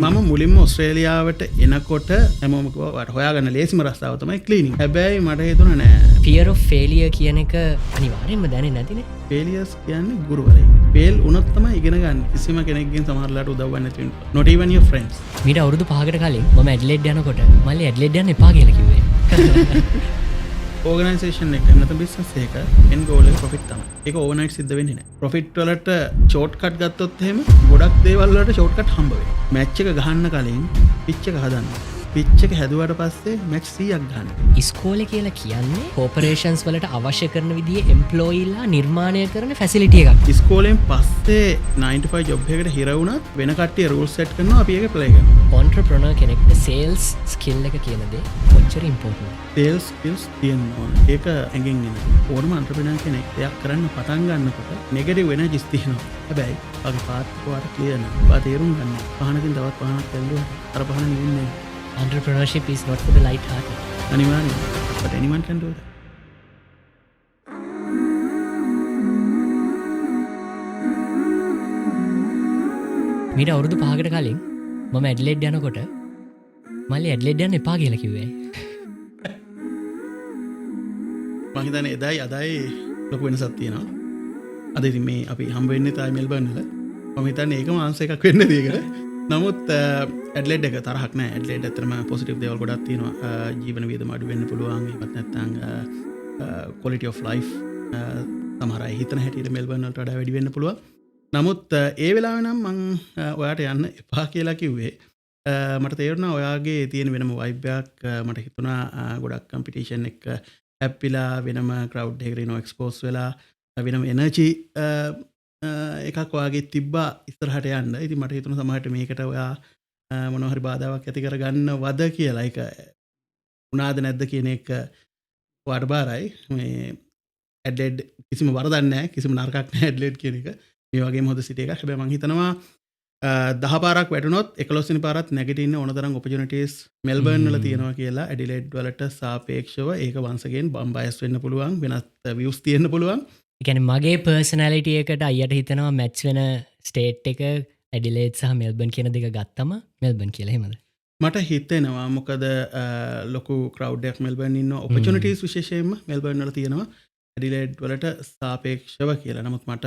මම මුලින්ම ඔස්ට්‍රේලියාවට එනකොට හැමෝම කිව්වා හොයාගන්න ලේසිම රස්තාව තමයි ක්ලීනින්. හැබැයි මට හිතුණා නෑ fear of failure කියන එක අනිවාර්යෙන්ම දැනෙන්නේ නැතිනේ. failures කියන්නේ ගුරුවරයෙක්. fail වුණොත් තමයි ඉගෙන ගන්න. කිසිම කෙනෙක්ගෙන් සමහරලාට උදව් ගන්න නැති වෙනවා. not even your friends. මීට අවුරුදු 5කට කලින් මම ඇඩ්ලේඩ් යනකොට මල්ලි ඇඩ්ලේඩ් යන්න එපා කියලා කිව්වේ. ඕගනයිසේෂන් එක නැත්නම් බිස්නස් එක end goal එක profit තමයි. ඒක overnight සිද්ධ වෙන්නේ නැහැ. profit වලට shortcut ගත්තොත් එහෙම ගොඩක් දේවල් වලට shortcut හම්බ වෙනවා. match එක ගහන්න කලින් pitch එක හදන්න. pitch එක හැදුවට පස්සේ match 100ක් ගන්න. ඉස්කෝලේ කියලා කියන්නේ corporations වලට අවශ්‍ය කරන විදිහේ employeeලා නිර්මාණය කරන facility එකක්. ඉස්කෝලෙන් පස්සේ 9 to 5 job එකකට හිර වුණත් වෙන කට්ටිය rules set කරනවා අපි ඒක play කරනවා. entrepreneur කෙනෙක්ට sales skill එක කියන දේ කොච්චර important. sales skills තියෙන්න ඕන. ඒක ඇඟෙන් එන. ඕනම entrepreneur කෙනෙක් දෙයක් කරන්න පටන් ගන්නකොට negative energies තියෙනවා. හැබැයි අපි පාත් කොට clear නැහැ. පා තේරුම් ගන්න. පහනකින් තවත් පහනක් ඇල්ලුවා. අර පහන නිවෙන්නේ නැහැ. entrepreneurship is not for the light hearted. අනිවාර්යයෙන්. but anyone can do that. මීට අවුරුදු 5කට කලින් මම ඇඩ්ලේඩ් යනකොට මල්ලි ඇඩ්ලේඩ් යන්න එපා කියලා කිව්වේ. මම හිතන්නේ එදායි අදයි ලොකු වෙනසක් තියෙනවා. අද ඉතින් මේ අපි හම්බ වෙන්නේ තායි මෙල්බර්න් වල. මම හිතන්නේ ඒකම ආන්සර් එකක් වෙන්න දෙයකට. නමුත් ඇඩ්ලේඩ් එක තරහක් නෑ. ඇඩ්ලේඩ් ඇත්තටම පොසිටිව් දේවල් ගොඩක් තියෙනවා. ජීවන වියදම අඩු වෙන්න පුළුවන්. ඒවත් නැත්නම් quality of life සමහර අය හිතන හැටියට මෙල්බර්න් වලට වඩා වැඩි වෙන්න පුළුවන්. නමුත් ඒ වෙලාවේ නම් මං ඔයාට යන්න එපා කියලා කිව්වේ. මට තේරුණා ඔයාගේ තියෙන වෙනම vibe එකක්. මට හිතුණා ගොඩක් competition එක හැප්පිලා වෙනම crowd එකකට එනවා expose වෙලා වෙනම energy එකක් ඔයාගේ තිබ්බා ඉස්සරහට යන්න. ඉතින් මට හිතුණා සමහරට මේකට ඔයා මොනවා හරි බාධාවක් ඇති කරගන්නවද කියලා. ඒක උනාද නැද්ද කියන එක ඔයාට බාරයි. මේ ඇඩ්ලේඩ් කිසිම වරදක් නැහැ. කිසිම නරකක් නැහැ ඇඩ්ලේඩ් කියන එක. මේ වගේම හොඳ සිටි එකක්. හැබැයි මම හිතනවා 10 පාරක් වැටුනොත් 11 වෙනි පාරත් නැගිටින්න ඕන තරම් opportunities මෙල්බර්න් වල තියෙනවා කියලා ඇඩිලේඩ් වලට සාපේක්ෂව ඒක once again බම්බයස් වෙන්න පුළුවන්. වෙනත් views තියෙන්න පුළුවන්. ඒ කියන්නේ මගේ personality එකට අයියට හිතනවා match වෙන state එක ඇඩිලේඩ් සහ මෙල්බර්න් කියන දෙක ගත්තම මෙල්බර්න් කියලා එහෙමද? මට හිතෙනවා මොකද ලොකු crowd එකක් මෙල්බර්න් ඉන්නවා. opportunities විශේෂයෙන්ම මෙල්බර්න් වල තියෙනවා. ඇඩිලේඩ් වලට සාපේක්ෂව කියලා. නමුත් මට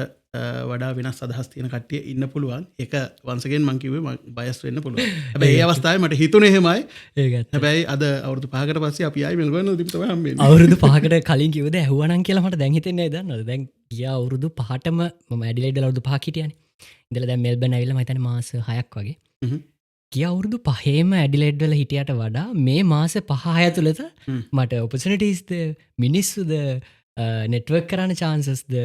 වඩා වෙනස් අදහස් තියෙන කට්ටිය ඉන්න පුළුවන්. ඒක once again මම කිව්වේ මම බයස් වෙන්න පුළුවන්. හැබැයි ඒ අවස්ථාවේ මට හිතුනේ එහෙමයි. ඒකත්. හැබැයි අද අවුරුදු 5කට පස්සේ අපි ආයි මෙල්බර්න් වලදී තමයි හම්බෙන්නේ. අවුරුදු 5කට කලින් කිව්වද ඇහුවනම් කියලා මට දැන් හිතෙන්නේ නැහැ දන්නවද? දැන් ගියා අවුරුදු 5ටම මම ඇඩිලේඩ් වල අවුරුදු 5ක් හිටියානේ. ඉඳලා දැන් මෙල්බර්න් ඇවිල්ලා මම හිතන්නේ මාස 6ක් වගේ. ගිය අවුරුදු 5ේම ඇඩිලේඩ් වල හිටියට වඩා මේ මාස 5-6 ඇතුළත මට opportunities ද මිනිස්සුද network කරන්න chances ද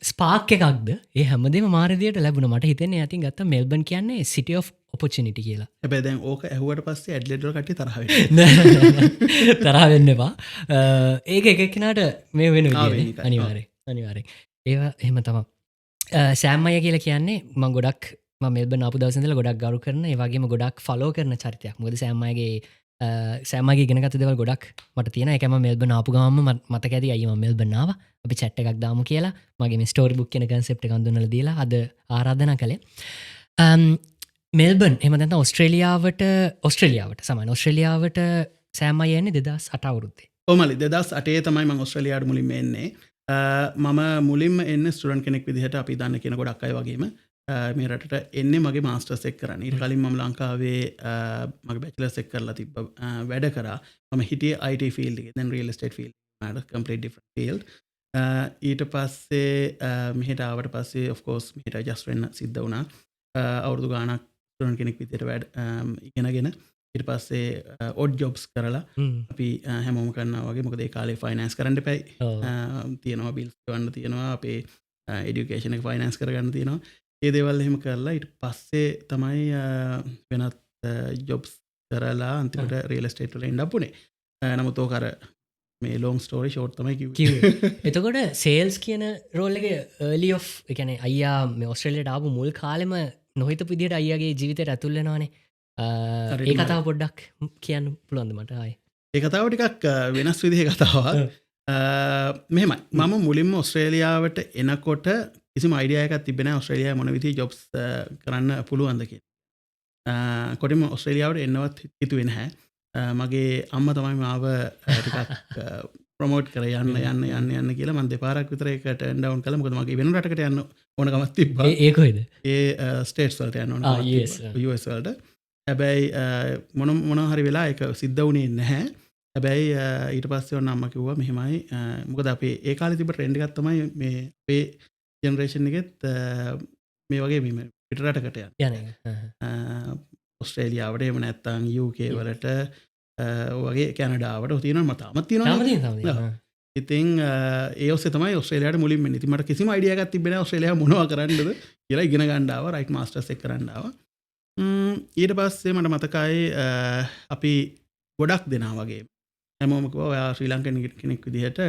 ස්පාක් එකක්ද ඒ හැමදේම මාරදියට ලැබුණ. මට හිතෙන්නේ ඇතින් ගත්ත මෙල්බර්න් කියන්නේ city of opportunity කියලා. හැබැයි දැන් ඕක ඇහුවට පස්සේ ඇඩ්ලේඩ් වල කට්ටිය තරහ වෙනවා. තරහ වෙන්න එපා. ඒක එක එක්කෙනාට මේ වෙන විදිහට අනිවාර්යෙන්. ඒවා එහෙම තමයි. සෑම් අයියා කියලා කියන්නේ මම ගොඩක් මම මෙල්බර්න් ආපු දවසේ ඉඳලා ගොඩක් ගරු කරන ඒ වගේම ගොඩක් ෆලෝ කරන චරිතයක්. මොකද සෑම් අයියාගේ ඉගෙනගත්ත දේවල් ගොඩක් මට තියෙනවා. ඒකම මෙල්බර්න් ආපු ගමන්ම මතක ඇති අයියා මම මෙල්බර්න් ආවා. අපි chat එකක් දාමු කියලා මගේ මේ ස්ටෝරි බුක් කියන concept එක හඳුන්වලා දීලා අද ආරාධනා කළේ. මෙල්බර්න් එහෙම නැත්නම් ඕස්ට්‍රේලියාවට සෑම් අයියා එන්නේ 2008 අවුරුද්දේ. ඔව් මලි 2008 තමයි මම ඕස්ට්‍රේලියාවට මුලින්ම එන්නේ. මම මුලින්ම එන්නේ ස්ටුඩන්ට් කෙනෙක් විදිහට අපි දන්න කියන ගොඩක් අය වගේම මේ රටට එන්නේ මගේ මාස්ටර්ස් එක කරන්න. ඊට කලින් මම ලංකාවේ මගේ බැචලර්ස් එක කරලා තිබ්බ වැඩ කරා. මම හිටියේ IT field එකේ. දැන් real estate field එකට complete different field. ඊට පස්සේ මෙහෙට ආවට පස්සේ of course මෙහෙට adjust වෙන්න සිද්ධ වුණා. අවුරුදු ගාණක් ස්ටුඩන්ට් කෙනෙක් විදිහට වැඩ ඉගෙනගෙන ඊට පස්සේ odd jobs කරලා අපි හැමෝම කරනවා වගේ. මොකද ඒ කාලේ finance කරන්න එපයි. තියෙනවා bills ගෙවන්න තියෙනවා. අපේ education එක finance කරගන්න තියෙනවා. ඒ දේවල් එහෙම කරලා ඊට පස්සේ තමයි වෙනත් ජොබ්ස් කරලා අන්තිමට රියල් එස්ටේට් වල එන්න අපුනේ. නමුත් ඕක අර මේ long story short තමයි කිව්වේ. එතකොට සේල්ස් කියන රෝල් එක early of ඒ කියන්නේ අයියා මේ ඕස්ට්‍රේලියාවට ආපු මුල් කාලෙම නොහිතපු විදිහට අයියාගේ ජීවිතයට ඇතුල් වෙනවානේ. ඒ කතාව පොඩ්ඩක් කියන්න පුළුවන්ද මට ආයේ? ඒ කතාව ටිකක් වෙනස් විදිහේ කතාවක්. මෙහෙමයි. මම මුලින්ම ඕස්ට්‍රේලියාවට එනකොට කිසිම අයිඩියා එකක් තිබෙන්නේ නැහැ ඕස්ට්‍රේලියාවේ මොන විදිහේ ජොබ්ස් කරන්න පුළුවන්ද කියලා. කොටිම ඔස්ට්‍රේලියාවට එන්නවත් හිතුවේ නැහැ. මගේ අම්ම තමයි මාව ටිකක් ප්‍රමෝට් කර යන්න කියලා මම දෙපාරක් විතර ඒක ටර්න් ඩවුන් කළා. මොකද මගේ වෙන රටකට යන්න ඕන කමක් තිබ්බා. ඒ කොහෙද? ඒ ස්ටේට්ස් වලට යන්න ඕන කමක් තිබ්බා. US වලට. හැබැයි මොන හරි වෙලා ඒක සිද්ධ වුණේ නැහැ. හැබැයි ඊට පස්සේ ඔන්න අම්මා කිව්වා මෙහෙමයි. මොකද අපේ ඒ කාලේ තිබ්බ ට්‍රෙන්ඩ් එකක් තමයි මේ අපේ ජෙනරේෂන් එකෙත් මේ වගේ මේ පිට රටකට යන්න. ඔස්ට්‍රේලියාවට එහෙම නැත්නම් UK වලට වගේ කැනඩාවට තියෙනවා තාමත් තියෙනවා. ඉතින් ඒ ඔස්සේ තමයි ඔස්ට්‍රේලියාවට මුලින්ම එන්නේ. ඉතින් මට කිසිම අයිඩියා එකක් තිබ්බේ නැහැ ඔස්ට්‍රේලියාව මොනවා කරන්නද කියලා ඉගෙන ගන්න ආවා. රයිට් මාස්ටර්ස් එක කරන්න ආවා. ඊට පස්සේ මට මතකයි අපි ගොඩක් දෙනා වගේ හැමෝම කිව්වා ඔයා ශ්‍රී ලංකන් කෙනෙක් විදිහට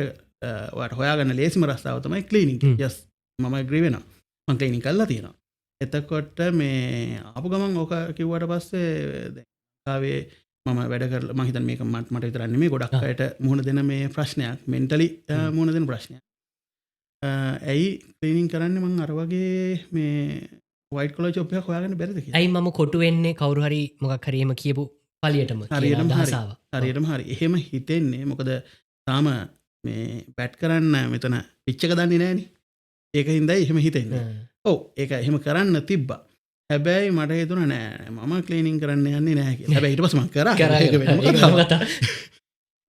ඔයාට හොයාගන්න ලේසිම රස්සාව තමයි ක්ලීනින්. යස් මම ඇග්‍රී වෙනවා. මම ක්ලීනින් කරලා තියෙනවා. එතකොට මේ ආපු ගමන් ඕක කිව්වට පස්සේ දැන් ලංකාවේ මම වැඩ කරලා මම හිතන්නේ මේක මට විතරක් නෙමෙයි ගොඩක් අයට මුහුණ දෙන මේ ප්‍රශ්නයක් මෙන්ටලි මුහුණ දෙන ප්‍රශ්නයක්. ඇයි ක්ලීනින් කරන්නේ මම අර වගේ මේ වයිට් කොලර් ජොබ් එකක් හොයාගන්න බැරිද කියලා. ඇයි මම කොටු වෙන්නේ කවුරු හරි මොකක් හරි එහෙම කියපු පළියටම හරියටම හරි එහෙම හිතෙන්නේ මොකද තාම මේ බැට් කරන්න මෙතන පිච් එක දන්නේ නැහනේ. ඒක හින්දායි එහෙම හිතෙන්නේ. ඔව් ඒක එහෙම කරන්න තිබ්බා. හැබැයි මට හිතුණා නෑ මම ක්ලීනින් කරන්න යන්නේ නැහැ කියලා. හැබැයි ඊට පස්සේ මම කරා.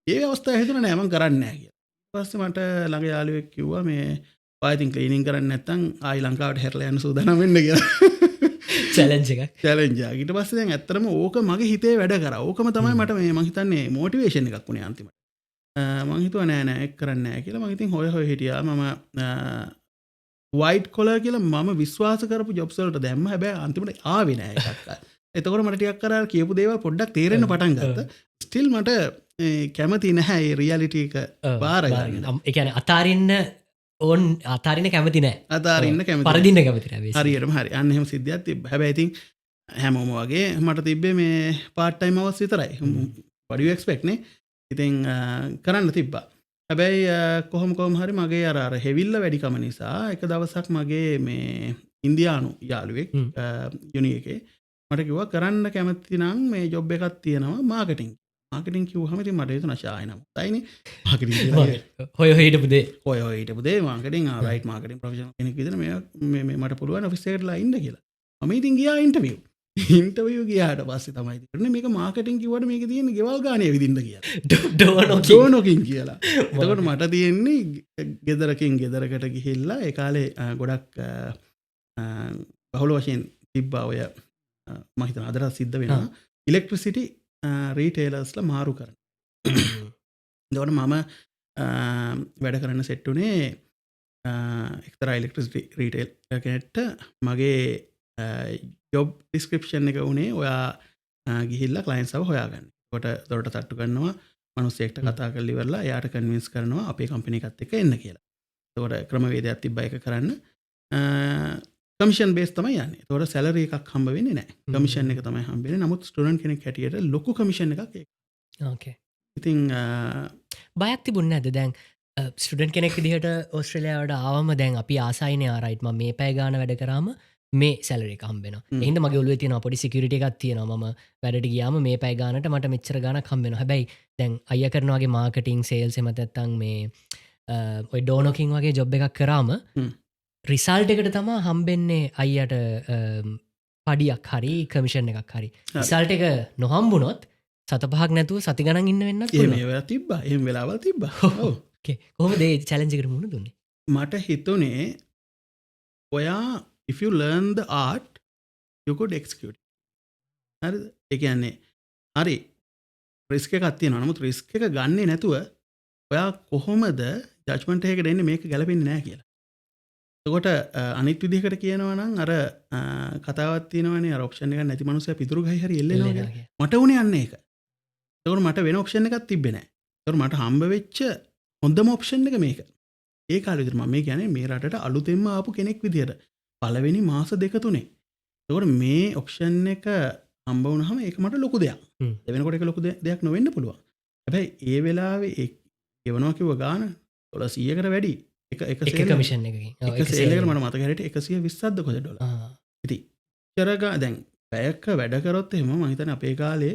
ඒ අවස්ථාවේ හිතුණා නෑ මම කරන්නේ නැහැ කියලා. ඊට පස්සේ මට ළඟ යාළුවෙක් කිව්වා මේ ඔයා ඉතින් ක්ලීනින් කරන්නේ නැත්නම් ආයි ලංකාවට හැරලා යන්න සූදානම් වෙන්න කියලා. චැලෙන්ජ් එකක්. චැලෙන්ජ් එකක්. ඊට පස්සේ දැන් ඇත්තටම ඕක මගේ හිතේ වැඩ කරා. ඕකම තමයි මට මේ මම හිතන්නේ මොටිවේෂන් එකක් වුණේ අන්තිමට. මම හිතුවා නෑ ඒක කරන්නේ නැහැ කියලා. මම ඉතින් හොය හිටියා. මම වයිට් කොලර් කියලා මම විශ්වාස කරපු ජොබ්ස් වලට දැම්ම. හැබැයි අන්තිමට ආවේ නෑ එකක්. එතකොට මට ටිකක් අර කියපු දේවල් පොඩ්ඩක් තේරෙන්න පටන් ගත්තා. ස්ටිල් මට කැමති නැහැ ඒ රියැලිටි එක බාර ගන්න. ඒ කියන්නේ අතාරින්න ඕන් අතාරින්න කැමති නැහැ. අතාරින්න කැමති. පරදින්න කැමති නැහැ. හරියටම හරි. අන්න එහෙම සිද්ධියක් තිබ්බා. හැබැයි ඉතින් හැමෝම වගේ මට තිබ්බේ මේ පාර්ට් ටයිම් අවස් විතරයි. what do you expect නේ? ඉතින් කරන්න තිබ්බා. හැබැයි කොහොම හරි මගේ අර හෙවිල්ල වැඩිකම නිසා එක දවසක් මගේ මේ ඉන්දියානු යාළුවෙක් යුනි එකේ මට කිව්වා කරන්න කැමති නම් මේ ජොබ් එකක් තියෙනවා මාකටිං. මාකටිං කිව්වහම ඉතින් මට හිතුණා ෂායි නම. තයිනේ මාකටිං කියලා. හොය හිටපු දේ මාකටිං රයිට් මාකටිං ප්‍රොෆෙෂනල් කෙනෙක් විදිහට මේ මට පුළුවන් ඔෆිස් එකටලා ඉන්න කියලා. මම ඉතින් ගියා ඉන්ටර්විව් ගියාට පස්සේ තමයි තේරෙන්නේ මේක මාකටිං කිව්වට මේක තියෙන්නේ ගෙවල් ගානේ විදින්න කියලා. ඩෝනොකින් කියලා. එතකොට මට තියෙන්නේ ගෙදරකින් ගෙදරකට ගිහිල්ලා ඒ කාලේ ගොඩක් බහුල වශයෙන් තිබ්බා ඔය මම හිතන අදට සිද්ධ වෙනවා ඉලෙක්ට්‍රිසිටි රීටේලර්ස්ලා මාරු කරන. එතකොට මම වැඩ කරන්න සෙට් උනේ එක්තරා ඉලෙක්ට්‍රිසිටි රීටේල් කෙනෙක්ට මගේ ජොබ් ඩිස්ක්‍රිප්ෂන් එක උනේ ඔයා ගිහිල්ලා ක්ලයන්ට්ස්ව හොයාගන්න. ඒකට දොරට තට්ටු කරනවා මිනිස්සෙක්ට කතා කරලා ඉවරලා එයාට කන්වින්ස් කරනවා අපේ කම්පැනි එකත් එක්ක එන්න කියලා. ඒකට ක්‍රමවේදයක් තිබ්බා ඒක කරන්න. කමිෂන් බේස් තමයි යන්නේ. ඒතකොට සැලරි එකක් හම්බ වෙන්නේ නැහැ. කමිෂන් එක තමයි හම්බ වෙන්නේ. නමුත් ස්ටුඩන්ට් කෙනෙක් හැටියට ලොකු කමිෂන් එකක් ඒක. ඕකේ. ඉතින් බයක් තිබුණේ නැද්ද දැන් ස්ටුඩන්ට් කෙනෙක් විදිහට ඕස්ට්‍රේලියාවට ආවම දැන් අපි ආසයිනේ ආරයිට් මම මේ පැය ගාන වැඩ කරාම මේ සැලරි එක හම්බ වෙනවා. ඒ හින්දා මගේ ඔළුවේ තියෙන පොඩි සිකියුරිටි එකක් තියෙනවා. මම වැඩට ගියාම මේ පැය ගානට මට මෙච්චර ගානක් හම්බ වෙනවා. හැබැයි දැන් අයියා කරන වගේ මාකටිං සේල්ස් එහෙම නැත්නම් මේ ඔය ඩෝනොකින් වගේ ජොබ් එකක් කරාම රිසල්ට් එකට තමයි හම්බෙන්නේ අයියට පඩියක් හරි කමිෂන් එකක් හරි. රිසල්ට් එක නොහම්බුනොත් සත පහක් නැතුව සති ගණන් ඉන්න වෙන්නත් පුළුවන්. එහෙම වෙලා තිබ්බා. එහෙම වෙලාවල් තිබ්බා. ඔව්. ඕකේ. කොහොමද මේ චැලෙන්ජ් එකට මුහුණ දුන්නේ? මට හිතුනේ ඔයා if you learn the art you could execute. හරිද? ඒ කියන්නේ හරි රිස්ක් එකක් තියෙනවා. නමුත් රිස්ක් එක ගන්නේ නැතුව ඔයා කොහොමද ජජ්මන්ට් එකකට එන්නේ මේක ගැලපෙන්නේ නැහැ කියලා. එතකොට අනිත් විදිහකට කියනවා නම් අර කතාවක් තියෙනවනේ අර ඔප්ෂන් එකක් නැති මනුස්සයා පිටුරු ගහයි හරි එල්ලෙනවා කියලා. මට උනේ අන්න ඒක. එතකොට මට වෙන ඔප්ෂන් එකක් තිබ්බේ නැහැ. එතකොට මට හම්බ වෙච්ච හොඳම ඔප්ෂන් එක මේක. ඒ කාලේ විතර මම මේ කියන්නේ මේ රටට අලුතෙන්ම ආපු කෙනෙක් විදිහට පළවෙනි මාස දෙක තුනේ. එතකොට මේ ඔප්ෂන් එක හම්බ වුණාම ඒක මට ලොකු දෙයක්. එවෙනකොට ඒක ලොකු දෙයක් නොවෙන්න පුළුවන්. හැබැයි ඒ වෙලාවේ ඒ එවනවා කිව්ව ගාන $100කට වැඩි. එක කමිෂන් එකකින්. එක සේල් එකට මට මතක හැටියට $120ක්ද කොහෙද ඩොලර්. ඉතින් චරගා දැන් පැයක වැඩකරොත් එහෙම මහිතන අපේ කාලේ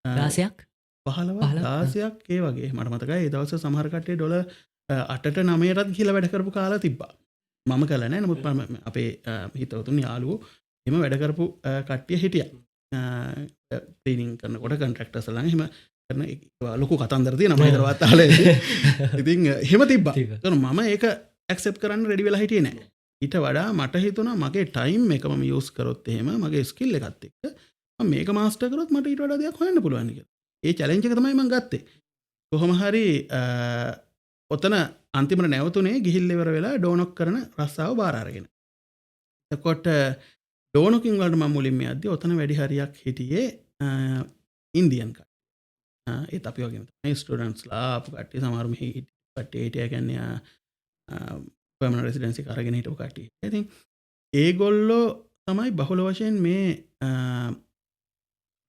දාසයක් 15 16ක් ඒ වගේ මට මතකයි ඒ දවස්වල සමහර කට්ටිය ඩොලර් 8ට 9ටත් ගිහලා වැඩ කරපු කාලා තිබ්බා. මම කළා නෑ. නමුත් අපේ හිතවතුන් යාළුවෝ එහෙම වැඩ කරපු කට්ටිය හිටියා. ක්ලීනින් කරනකොට කොන්ට්‍රැක්ටර්ස් ලා එහෙම කරන ලොකු කතන්දර තියෙනවා මම හිතලා වාතාලේ. ඉතින් එහෙම තිබ්බා. ඒතන මම ඒක ඇක්සෙප්ට් කරන්න රෙඩි වෙලා හිටියේ නෑ. ඊට වඩා මට හිතුණා මගේ ටයිම් එක මම යූස් කරොත් එහෙම මගේ ස්කිල් එකත් එක්ක මම මේක මාස්ටර් කරොත් මට ඊට වඩා දෙයක් හොයන්න පුළුවන් කියලා. ඒ චැලෙන්ජ් එක තමයි මම ගත්තේ. කොහොම හරි ඔතන අන්තිමට නැවතුනේ ගිහිල්ලා ඉවර වෙලා ඩෝනොක් කරන රස්සාව බාර අරගෙන. එතකොට ඩෝනොකින් වලට මම මුලින්ම යද්දී ඔතන වැඩි හරියක් හිටියේ ඉන්දියන් කට්ටිය. ඒත් අපි වගේම තමයි ස්ටුඩන්ට්ස්ලා ආපු කට්ටිය සමහර මෙහි කට්ටිය හිටියා කියන්නේ පර්මනන්ට් රෙසිඩෙන්සි එක අරගෙන හිටපු කට්ටිය. ඉතින් ඒගොල්ලෝ තමයි බහුල වශයෙන් මේ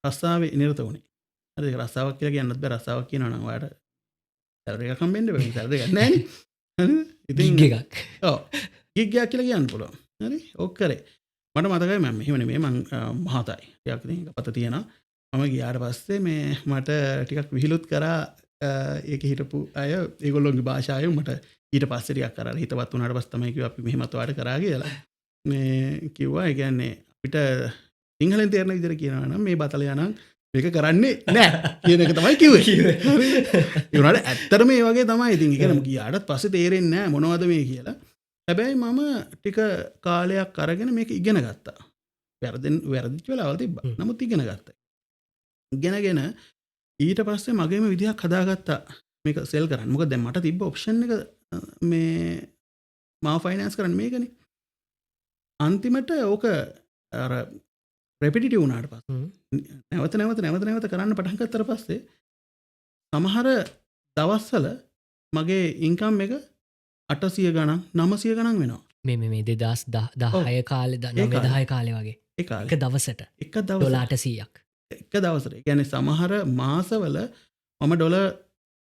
රස්සාවේ නිරත වුණේ. හරි රස්සාවක් කියලා කියන්නත් බෑ. රස්සාවක් කියනවා නම් ඔයාලට සැලරි එකක් හම්බෙන්න බෑ. සැලරි එකක් නැහැ නේ. හරිද? ඉතින් ගිග් එකක්. ඔව්. ගිග් එකක් කියලා කියන්න පුළුවන්. හරි? ඔක් කරේ. මට මතකයි මම මෙහෙම නෙමෙයි මං මහතයි. ටිකක් ඉතින් පත තියෙනවා. මම ගියාට පස්සේ මේ මට ටිකක් විහිළුත් කරා ඒක හිටපු අය ඒගොල්ලෝගේ භාෂාවෙන් මට ඊට පස්සේ ටිකක් කරලා හිතවත් වුණාට පස්සේ තමයි කිව්වා අපි මෙහෙමත් ඔයාලට කරා කියලා. මේ කිව්වා ඒ කියන්නේ අපිට සිංහලෙන් තේරෙන විදිහට කියනවා නම් මේ බතලයා නම් මේක කරන්නේ නැහැ කියන එක තමයි කිව්වේ. ඒ උනාට ඇත්තටම මේ වගේ තමයි. ඉතින් ඒක නම් ගියාට පස්සේ තේරෙන්නේ නැහැ මොනවද මේ කියලා. හැබැයි මම ටික කාලයක් අරගෙන මේක ඉගෙන ගත්තා. වැරදිච්ච වෙලාවල් තිබ්බා. නමුත් ඉගෙන ගත්තා. ඉගෙනගෙන ඊට පස්සේ මගේම විදිහක් හදාගත්තා මේක සෙල් කරන්න. මොකද දැන් මට තිබ්බ ඔප්ෂන් එක මේ මාව ෆයිනෑන්ස් කරන්න මේකනේ. අන්තිමට ඕක අර රෙපිටිටිව් වුණාට පස්සේ නැවත කරන්න පටන් ගත්තට පස්සේ සමහර දවස්වල මගේ ඉන්කම් එක 800 ගණන් 900 ගණන් වෙනවා. මේ 2010 කාලේ 9 කාලේ වගේ. එක දවසට. එක දවසට ඩොලර් 800ක්. එක දවසට. ඒ කියන්නේ සමහර මාසවල මම ඩොලර්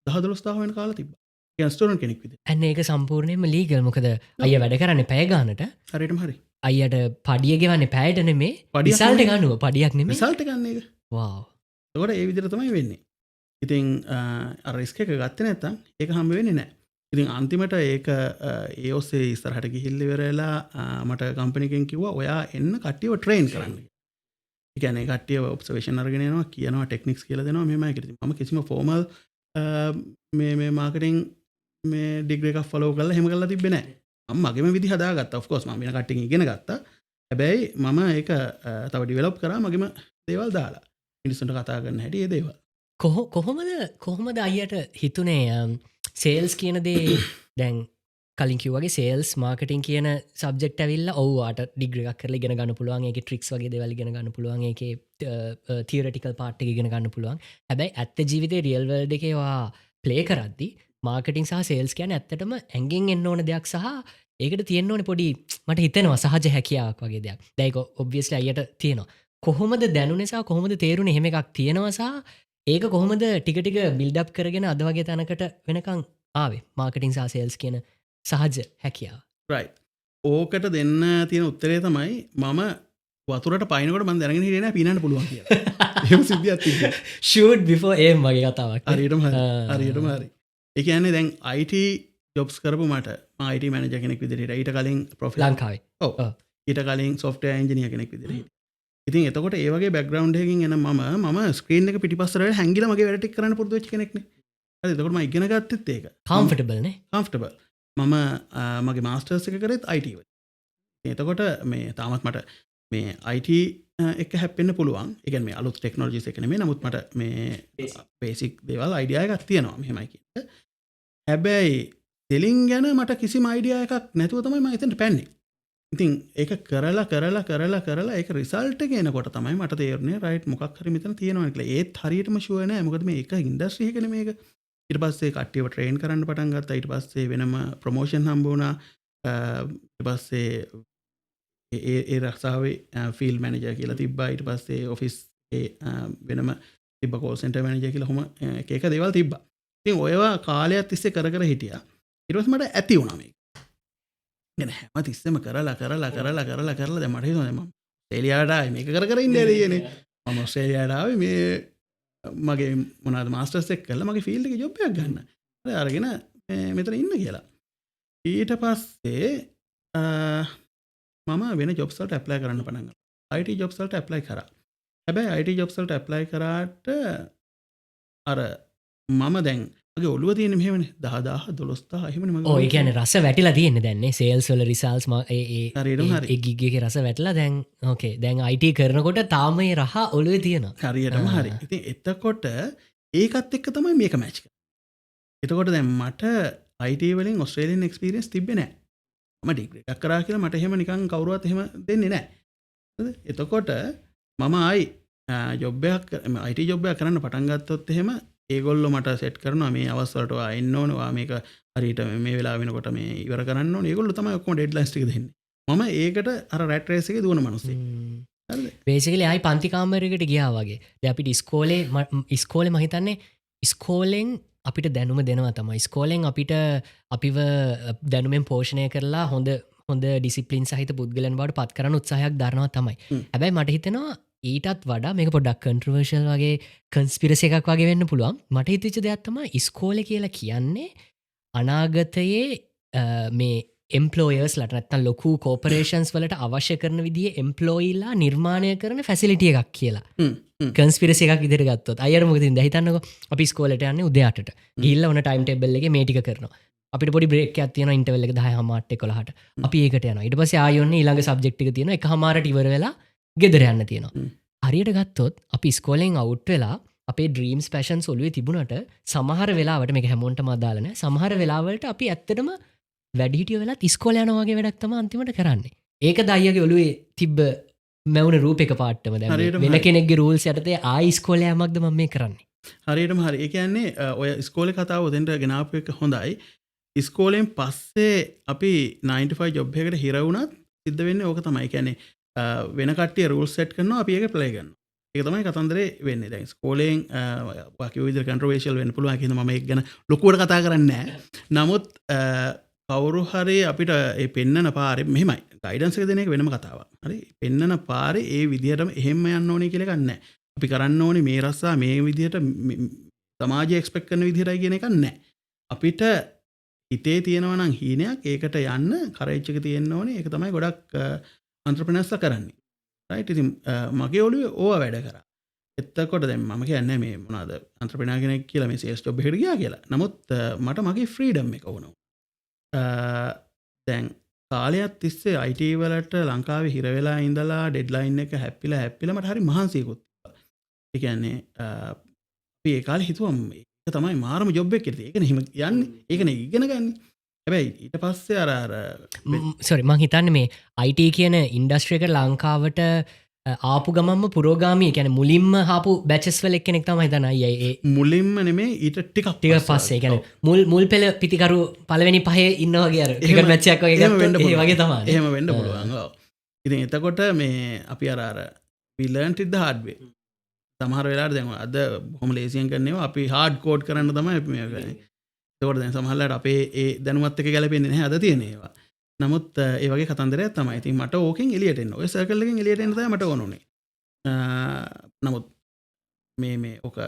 10-12000 වෙන කාලා තිබ්බා. ඒ ස්ටුඩන්ට් කෙනෙක් විදිහට. අන්න ඒක සම්පූර්ණයෙන්ම ලීගල්. මොකද අයියා වැඩ කරන්නේ පැය ගානට. හරියටම හරි. අයියට පඩිය ගෙවන්නේ පැයට නෙමේ රිසල්ට් එක අනුව පඩියක් නෙමේ රිසල්ට් එක ගන්න එක. වව්. ඒකට ඒ විදිහට තමයි වෙන්නේ. ඉතින් අර රිස්ක් එක ගත්තේ නැත්නම් ඒක හම්බ වෙන්නේ නැහැ. ඉතින් අන්තිමට ඒක ඒ ඔස්සේ ඉස්සරහට ගිහිල්ලා ඉවර වෙලා මට කම්පැනි එකෙන් කිව්වා ඔයා එන්න කට්ටියව ට්‍රේන් කරන්න. ඒ කියන්නේ කට්ටියව ඔබ්සර්වේෂන් අරගෙන එනවා කියනවා ටෙක්නික්ස් කියලා දෙනවා මෙහෙමයි කියලා. මම කිසිම ෆෝමල් මේ මාකටිං මේ ඩිග්‍රී එකක් ෆලෝ කරලා එහෙම කරලා තිබ්බේ නැහැ. මම මගේම විදි හදාගත්තා. ඔෆ් කෝස් මම වෙන කට්ටියකින් ඉගෙන ගත්තා. හැබැයි මම ඒක තව ඩිවෙලොප් කරා මගේම දේවල් දාලා. මිනිස්සුන්ට කතා කරන්න හැටි ඒ දේවල්. කොහොමද අයියට හිතුනේ සේල්ස් කියන දේ දැන් කලින් කිව්වගේ සේල්ස් මාකටිං කියන සබ්ජෙක්ට් ඇවිල්ලා ඔව්වාට ඩිග්‍රී එකක් කරලා ඉගෙන ගන්න පුළුවන්. ඒකේ ට්‍රික්ස් වගේ දේවල් ඉගෙන ගන්න පුළුවන්. ඒකේ තියරිටිකල් පාර්ට් එක ඉගෙන ගන්න පුළුවන්. හැබැයි ඇත්ත ජීවිතේ රියල් වර්ල්ඩ් එකේ වා ප්ලේ කරද්දි මාකටිං සහ සේල්ස් කියන්නේ ඇත්තටම ඇඟෙන් එන්න ඕන දෙයක් සහ ඒකට තියෙන්න ඕනේ පොඩි මට හිතෙනවා සහජ හැකියාවක් වගේ දෙයක්. දැන් ඒක ඔබ්වියස්ලි අයියට තියෙනවා. කොහොමද දැනුනේ සහ කොහොමද තේරුනේ එහෙම එකක් තියෙනවා සහ ඒක කොහොමද ටික ටික බිල්ඩ් අප් කරගෙන අද වගේ තැනකට වෙනකන් ආවේ මාකටිං සහ සේල්ස් කියන සහජ හැකියාව. රයිට්. ඕකට දෙන්න තියෙන උත්තරේ තමයි මම වතුරට පයින්නකොට මම දැනගෙන හිටියේ නෑ පීනන්න පුළුවන් කියලා. එහෙම සිද්ධියක් තිබ්බා. shoot before aim වගේ කතාවක්. හරියටම හරි. ඒ කියන්නේ දැන් IT ජොබ්ස් කරපු මට මම IT මැනේජර් කෙනෙක් විදිහට ඊට කලින් ලංකාවේ. ඔව්. ඊට කලින් software engineer කෙනෙක් විදිහට. ඉතින් එතකොට ඒ වගේ background එකකින් එන මම ස්ක්‍රීන් එක පිටිපස්සට හැංගිලා මගේ වැඩ ටික කරන්න පුරුදු වෙච්ච කෙනෙක් නේ. හරි එතකොට මම ඉගෙන ගත්තෙත් ඒක. comfortable නේ. comfortable. මම මගේ මාස්ටර්ස් එක කරේත් IT වල. එතකොට මේ තාමත් මට මේ IT එක හැප්පෙන්න පුළුවන්. ඒ කියන්නේ මේ අලුත් ටෙක්නොලොජිස් එක නෙමෙයි. නමුත් මට මේ බේසික් දේවල් අයිඩියා එකක් තියෙනවා. මෙහෙමයි කියන්නේ. හැබැයි සෙලින් ගැන මට කිසිම අයිඩියා එකක් නැතුව තමයි මම එතනට පැන්නේ. ඉතින් ඒක කරලා ඒක රිසල්ට් එක එනකොට තමයි මට තේරුනේ රයිට් මොකක් හරි මෙතන තියෙනවා කියලා. ඒත් හරියටම ෂුවර් නෑ. මොකද මේ එක ඉන්ඩස්ට්‍රි එකනේ මේක. ඊට පස්සේ කට්ටියව ට්‍රේන් කරන්න පටන් ගත්තා. ඊට පස්සේ වෙනම ප්‍රොමෝෂන් හම්බ වුණා. ඊට පස්සේ ඒ රස්සාවේ ෆීල්ඩ් මැනේජර් කියලා තිබ්බා. ඊට පස්සේ ඔෆිස් වෙනම තිබ්බ කෝල් සෙන්ටර් මැනේජර් කියලා කොහොම එක දේවල් තිබ්බා. ඉතින් ඔයවා කාලයක් තිස්සේ කර හිටියා. ඊට පස්සේ මට ඇති වුණා මේක. يعني හැම තිස්සෙම කරලා දැන් මට හිතෙනවා මම ස්ට්‍රේලියාවට මේක කර ඉන්න ඇදයනේ මම ස්ට්‍රේලියාටාව මේ මගේ මොනද මාස්ටර්සෙක් කල්ල මගේ ෆිල්ඩ එක ජොබ්යක් ගන්න අරගෙන මෙතන ඉන්න කියලා ඊට පස්සේ මම වෙන ජොබ්සල්ට ඇප්ලයි කරන්න පනග අයිට ජොබ්සල්ට ඇප්ලයි කර හැබැයි අයිට ජොබ්සල්ට ඇප්ලයි කරාට අර මම දැන් ඔලුව තියෙන මෙහමන 10,000 12,000 එහෙමනේ මගේ ඔය කියන්නේ රස වැටිලා තියෙන්නේ දැන්නේ සේල්ස් වල රිසල්ට්ස් හරියටම හරි. ඒ ගිග්ගේ රස වැටලා දැන් ඕකේ දැන් IT කරනකොට තාම මේ රහ ඔලුවේ තියෙනවා හරියටම හරි. ඉතින් එතකොට ඒකත් එක්ක තමයි මේක මැච් කරන්නේ. එතකොට දැන් මට IT වලින් ඔස්ට්‍රේලියන් එක්ස්පීරියන්ස් තිබ්බේ නැහැ. මම ඩිග්‍රී එකක් කරා කියලා මට එහෙම නිකන් කවුරුවත් එහෙම දෙන්නේ නැහැ. හරිද? එතකොට මම ආයි ජොබ් එකක් IT ජොබ් එකක් කරන්න පටන් ගත්තොත් එහෙම ඒගොල්ලෝ මට සෙට් කරනවා මේ අවස්වලට ඔයා එන්න ඕනේ ඔයා මේක හරියට මේ වෙලාව වෙනකොට මේ ඉවර කරන්න ඕනේ ඒගොල්ලෝ තමයි ඔක්කොම ඩෙඩ්ලයින්ස් ටික දෙන්නේ මම ඒකට අර රැට් රේස් එකේ දුවන මිනිස්සෙක් හරිද බේසිකලි ආයි පන්ති කාමරයකට ගියා වගේ දැන් අපිට ඉස්කෝලේ මම හිතන්නේ ඉස්කෝලෙන් අපිට දැනුම දෙනවා තමයි ඉස්කෝලෙන් අපිට අපිව දැනුමෙන් පෝෂණය කරලා හොඳ ඩිසිප්ලින් සහිත පුද්ගලයන් බවට පත් කරන්න උත්සාහයක් දරනවා තමයි හැබැයි මට හිතෙනවා ඊටත් වඩා මේක පොඩක් කන්ට්‍රවර්ෂල් වගේ කන්ස්පිරසි එකක් වගේ වෙන්න පුළුවන් මට හිතච්ච දෙයක් තමයි ඉස්කෝලේ කියලා කියන්නේ අනාගතයේ මේ එම්පලෝයර්ස් ලට නැත්තම් ලොකු කෝපරේෂන්ස් වලට අවශ්‍ය කරන විදිහේ එම්ප්ලොයිලා නිර්මාණය කරන ෆැසිලිටි එකක් කියලා කන්ස්පිරසි එකක් විදිහට ගත්තොත් අයියර මොකද ඉතින් දැන් හිතන්නකෝ අපි ඉස්කෝලේට යන්නේ උදේ 8ට ගිහිල්ලා ඔන්න ටයිම් ටේබල් එකේ මේ ටික කරනවා අපිට පොඩි බ්‍රේක් එකක් තියෙනවා ඉන්ටර්වල් එක 10:00 11ට අපි ඒකට යනවා ඊට පස්සේ ආයෙ ඔන්න ඊළඟ සබ්ජෙක්ට් එක තියෙනවා 1:00ට ඉවර වෙලා ගෙදර යන්න තියෙනවා හරියට ගත්තොත් අපි ස්කෝලෙන් අවුට් වෙලා අපේ ඩ්‍රීම්ස් පැෂන්ස් ඔළුවේ තිබුණට සමහර වෙලාවට මේක හැමෝටම අදාළ නැහැ සමහර වෙලාවලට අපි ඇත්තටම වැඩිහිටියෝ වෙලත් ඉස්කෝලේ යනවා වගේ වැඩක් තමයි අන්තිමට කරන්නේ ඒක දයියගේ ඔළුවේ තිබ්බ මැවුන රූපයක පාටම දැන් වෙන කෙනෙක්ගේ රූල්ස් යටතේ ආයි ඉස්කෝලේ යෑමක්ද මම මේ කරන්නේ හරියටම හරි ඒ කියන්නේ ඔය ඉස්කෝලේ කතාව උදෙන්ට ගෙනාපු එක හොඳයි ඉස්කෝලෙන් පස්සේ අපි 9 to 5 ජොබ් එකකට හිර වුණත් සිද්ධ වෙන්නේ ඕක තමයි. ඒ කියන්නේ වෙන කට්ටිය රූල්ස් සෙට් කරනවා අපි ඒක ප්ලේ කරනවා. ඒක තමයි කතන්දරේ වෙන්නේ. දැන් ඉස්කෝලෙන් වාකිය විදිහට කන්ට්‍රෝවර්ෂල් වෙන්න පුළුවන්. ඒක හින්දා මම ඒක ගැන ලොකුවට කතා කරන්නේ නැහැ. නමුත් කවුරු හරි අපිට ඒ පෙන්නන පාරේ මෙහෙමයි. ගයිඩන්ස් එක දෙන එක වෙනම කතාවක්. හරි. පෙන්නන පාරේ ඒ විදිහටම එහෙම යන්න ඕනේ කියලා එකක් නැහැ. අපි කරන්න ඕනේ මේ රස්සා මේ විදිහට සමාජය එක්ස්පෙක්ට් කරන විදිහටයි කියන එකක් නැහැ. අපිට හිතේ තියෙනවා නම් හීනයක් ඒකට යන්න කරේජ් එක තියෙන්න ඕනේ. ඒක තමයි ගොඩක් එන්ටර්ප්‍රෙනර්ස්ලා කරන්නේ. රයිට්. ඉතින් මගේ ඔළුවේ ඕවා වැඩ කරා. එතකොට දැන් මම කියන්නේ මේ මොනවාද එන්ටර්ප්‍රෙනර් කෙනෙක් කියලා මේ සේල්ස් ජොබ් එකට ගියා කියලා. නමුත් මට මගේ ෆ්‍රීඩම් එක වුණා. දැන් කාලයක් තිස්සේ IT වලට ලංකාවේ හිර වෙලා ඉඳලා ඩෙඩ්ලයින් එක හැප්පිලා මට හරි මහන්සියකුත් තිබ්බා. ඒ කියන්නේ අපි ඒ කාලේ හිතුවා මේක තමයි මාරම ජොබ් එක කියලා. ඒකනේ හිම යන්නේ. ඒකනේ ඉගෙන ගන්න. හැබැයි ඊට පස්සේ අර සෝරි මං හිතන්නේ මේ IT කියන ඉන්ඩස්ට්‍රි එක ලංකාවට ආපු ගමන්ම පුරෝගාමී කියන්නේ මුලින්ම ආපු බැචස් වල එක්කෙනෙක් තමයි හිතන්නේ අයියේ මුලින්ම නෙමෙයි ඊට ටිකක් පස්සේ කියන්නේ මුල් පෙළ පිටිකරු පළවෙනි පහේ ඉන්නවා වගේ අර ටිකට් මැච් එකක් වගේ ගත්තොත් ඒ වගේ තමයි. එහෙම වෙන්න පුළුවන්. ඔව්. ඉතින් එතකොට මේ අපි අර we learned it the hard way. සමහර වෙලාවට දැන් අද බොහොම ලේසියෙන් කරනවා අපි හાર્ඩ් කෝඩ් කරන්න තමයි අපි මේ කරන්නේ. ඒකෝට දැන් සමහරවිට අපේ ඒ දැනුමත් එක්ක ගැලපෙන්නේ නැහැ අද තියෙන ඒවා. නමුත් ඒ වගේ කතන්දරයක් තමයි. ඉතින් මට ඕකෙන් එළියට එන්න. ඔය සර්කල් එකෙන් එළියට එන්න තමයි මට ඕන උනේ. නමුත් මේ ඔක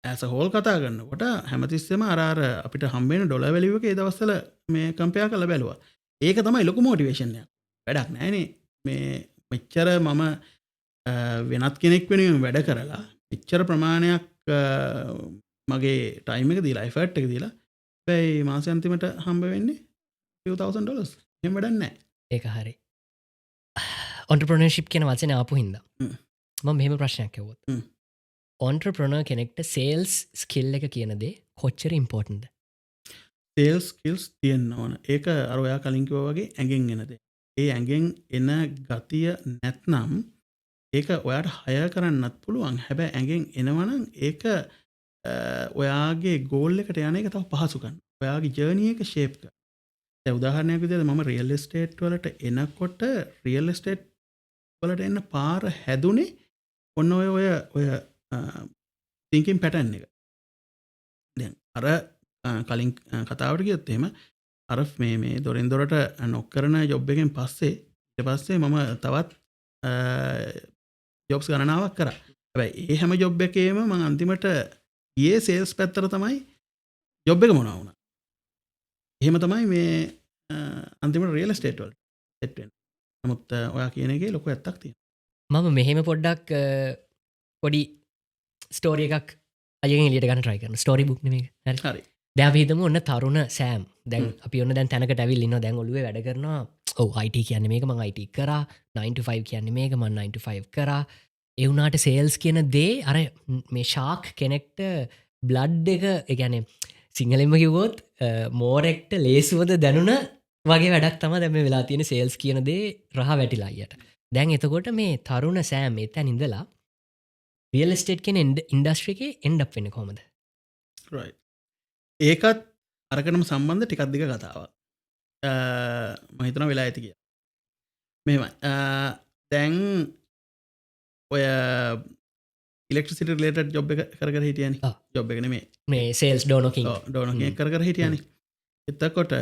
as a whole කතා කරනකොට හැමතිස්සෙම අර අපිට හම්බ වෙන ඩොලර් වැලියු එක ඒ දවස්වල මේ කම්පෙයාර් කරලා බැලුවා. ඒක තමයි ලොකු මොටිවේෂන් එකක්. වැඩක් නැහැනේ. මේ මෙච්චර මම වෙනත් කෙනෙක් වෙනුවෙන් වැඩ කරලා මෙච්චර ප්‍රමාණයක් මගේ ටයිම් එක දීලා එෆර්ට් එක දීලා හැබැයි මාසෙ අන්තිමට හම්බ වෙන්නේ $2000. එහෙම වැඩක් නැහැ. ඒක හරි. ඔන්ටර්ප්‍රෙනර්ෂිප් කියන වචනේ ආපු හින්දා මම මෙහෙම ප්‍රශ්නයක් අහුවොත්. ඔන්ටර්ප්‍රෙනර් කෙනෙක්ට සේල්ස් ස්කිල් එක කියන දේ කොච්චර ඉම්පෝටන්ට්ද? සේල්ස් ස්කිල්ස් තියෙන්න ඕන. ඒක අර ඔයා කලින් කිව්වා වගේ ඇඟෙන් එන දේ. ඒ ඇඟෙන් එන ගතිය නැත්නම් ඒක ඔයාට හය කරන්නත් පුළුවන්. හැබැයි ඇඟෙන් එනවනම් ඒක ඔයාගේ ගෝල් එකට යන එක තව පහසු කරනවා. ඔයාගේ ජර්නි එක ෂේප් කරනවා. දැන් උදාහරණයක් විදිහට මම රියල් එස්ටේට් වලට එනකොට රියල් එස්ටේට් වලට එන්න පාර හැදුනේ ඔන්න ඔය thinking pattern එක. දැන් අර කලින් කතාවට ගියොත් එහෙම අර මේ දොරෙන් දොරට නොක් කරන ජොබ් එකෙන් පස්සේ ඊට පස්සේ මම තවත් ජොබ්ස් ගණනාවක් කරා. හැබැයි ඒ හැම ජොබ් එකේම මම අන්තිමට ගියේ සේල්ස් පැත්තට තමයි ජොබ් එක මොනවා වුණා. එහෙම තමයි මේ අන්තිමට රියල් එස්ටේට් වලට සෙට් වෙන්නේ. නමුත් ඔයා කියන එකේ ලොකු ඇත්තක් තියෙනවා. මම මෙහෙම පොඩ්ඩක් පොඩි ස්ටෝරිය එකක් අයගෙන් එලියට ගන්න try කරනවා. ස්ටෝරි බුක් නෙමෙයි. හරි. හරි. දැන් අපි හිතමු ඔන්න තරුණ සෑම්. දැන් අපි ඔන්න දැන් තැනකට ඇවිල්ලා ඉන්නවා. දැන් ඔළුවේ වැඩ කරනවා. ඔව් IT කියන්නේ මේක මම IT කරා. 9 to 5 කියන්නේ මේක මම 9 to 5 කරා. ඒ වුණාට සේල්ස් කියන දේ අර මේ ෂාක් කෙනෙක්ට බ්ලඩ් එක ඒ කියන්නේ සිංහලෙන්ම කිව්වොත් මෝරෙක්ට ලේසුවද දැනුණ වගේ වැඩක් තමයි දැන් මේ වෙලා තියෙන සේල්ස් කියන දේ රහ වැටිලා අයියට. දැන් එතකොට මේ තරුණ සෑම් එතන ඉඳලා රියල් එස්ටේට් කියන ඉන්ඩස්ට්‍රි එකේ එන්ඩ් අප් වෙන්නේ කොහමද? right. ඒකත් අරකටම සම්බන්ධ ටිකක් දිග කතාවක්. මම හිතනවා වෙලා ඇති කියලා. මෙහෙමයි. දැන් ඔය ඉලෙක්ට්‍රිසිටි රිලේටඩ් ජොබ් එක කර කර හිටියනේ. ජොබ් එක නෙමෙයි. මේ සේල්ස් ඩෝනොකින්. ඔව් ඩෝනොකින් කර කර හිටියනේ. එතකොට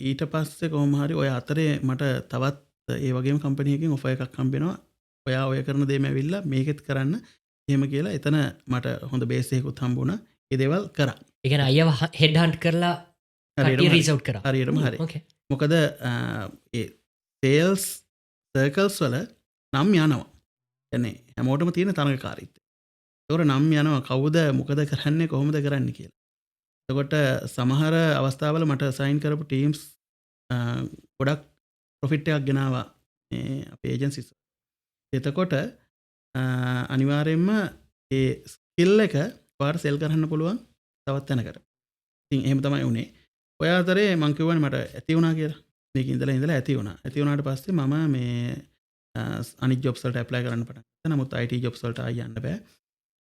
ඊට පස්සේ කොහොම හරි ඔය අතරේ මට තවත් ඒ වගේම කම්පැනි එකකින් ඔෆර් එකක් හම්බෙනවා. ඔයා ඔය කරන දේම ඇවිල්ලා මේකෙත් කරන්න එහෙම කියලා එතන මට හොඳ බේස් එකකුත් හම්බුණා. ඒ දේවල් කරා. ඒ කියන්නේ අයව හෙඩ් හන්ට් කරලා කටිය රීච් අවුට් කරා. හරියටම හරි. ඕකේ. මොකද ඒ සේල්ස් සර්කල්ස් වල නම් යනවා. එන්නේ හැමෝටම තියෙන තරඟකාරීත්වය. ඒතකොට නම් යනවා කවුද මොකද කරන්නේ කොහොමද කරන්නේ කියලා. එතකොට සමහර අවස්ථාවල මට සයින් කරපු ටීම්ස් ගොඩක් ප්‍රොෆිට් එකක් ගෙනාවා මේ අපේ ඒජන්සිස්. එතකොට අනිවාර්යයෙන්ම ඒ ස්කිල් එක පාර සෙල් කරන්න පුළුවන් තවත් තැනකට. ඉතින් එහෙම තමයි උනේ. ඔය අතරේ මං කිව්වනේ මට ඇති වුණා කියලා. මේක ඉඳලා ඇති වුණා. ඇති වුණාට පස්සේ මම මේ අනිත් ජොබ්ස් වලට ඇප්ලයි කරන්න පටන් ගත්තා. නමුත් IT ජොබ්ස් වලට ආයි යන්න බෑ.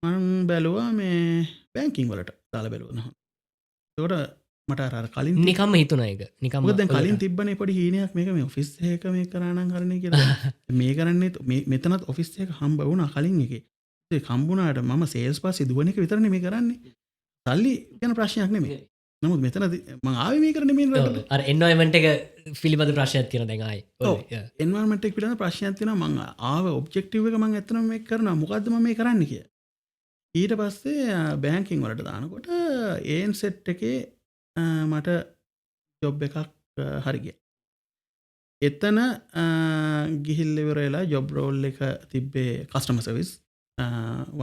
මම බැලුවා මේ බැංකින් වලට දාලා බැලුවා. එතකොට මට අර කලින් නිකම්ම හිතුණා ඒක. නිකම්ම. මොකද දැන් කලින් තිබ්බනේ පොඩි හීනයක් මේක මේ ඔෆිස් එකක මේක කරා නම් හරිනේ කියලා. මේ කරන්නේ මෙතනත් ඔෆිස් එකක හම්බ වුණා කලින් එකේ. ඒක හම්බුණාට මම සේල්ස් පස්සේ දුවන එක විතරනේ මේ කරන්නේ. සල්ලි ගැන ප්‍රශ්නයක් නෙමෙයි. නමුත් මෙතන මම ආවේ මේ කරන්නේ මේ රටට. අර එන්වයරන්මන්ට් එක පිළිබඳ ප්‍රශ්නයක් තියෙනවා දැන් ආයේ. ඔව්. එන්වයරන්මන්ට් එක පිළිබඳ ප්‍රශ්නයක් තියෙනවා. මම ආව ඔබ්ජෙක්ටිව් එක මම ඇත්තටම මේක කරනවා. මොකද්ද මම මේ කරන්නේ කියලා. ඊට පස්සේ බැංකින් වලට දානකොට ඒන් සෙට් එකේ මට ජොබ් එකක් හරි ගියා. එතන ගිහිල්ලා ඉවර වෙලා ජොබ් රෝල් එක තිබ්බේ කස්ටමර් සර්විස්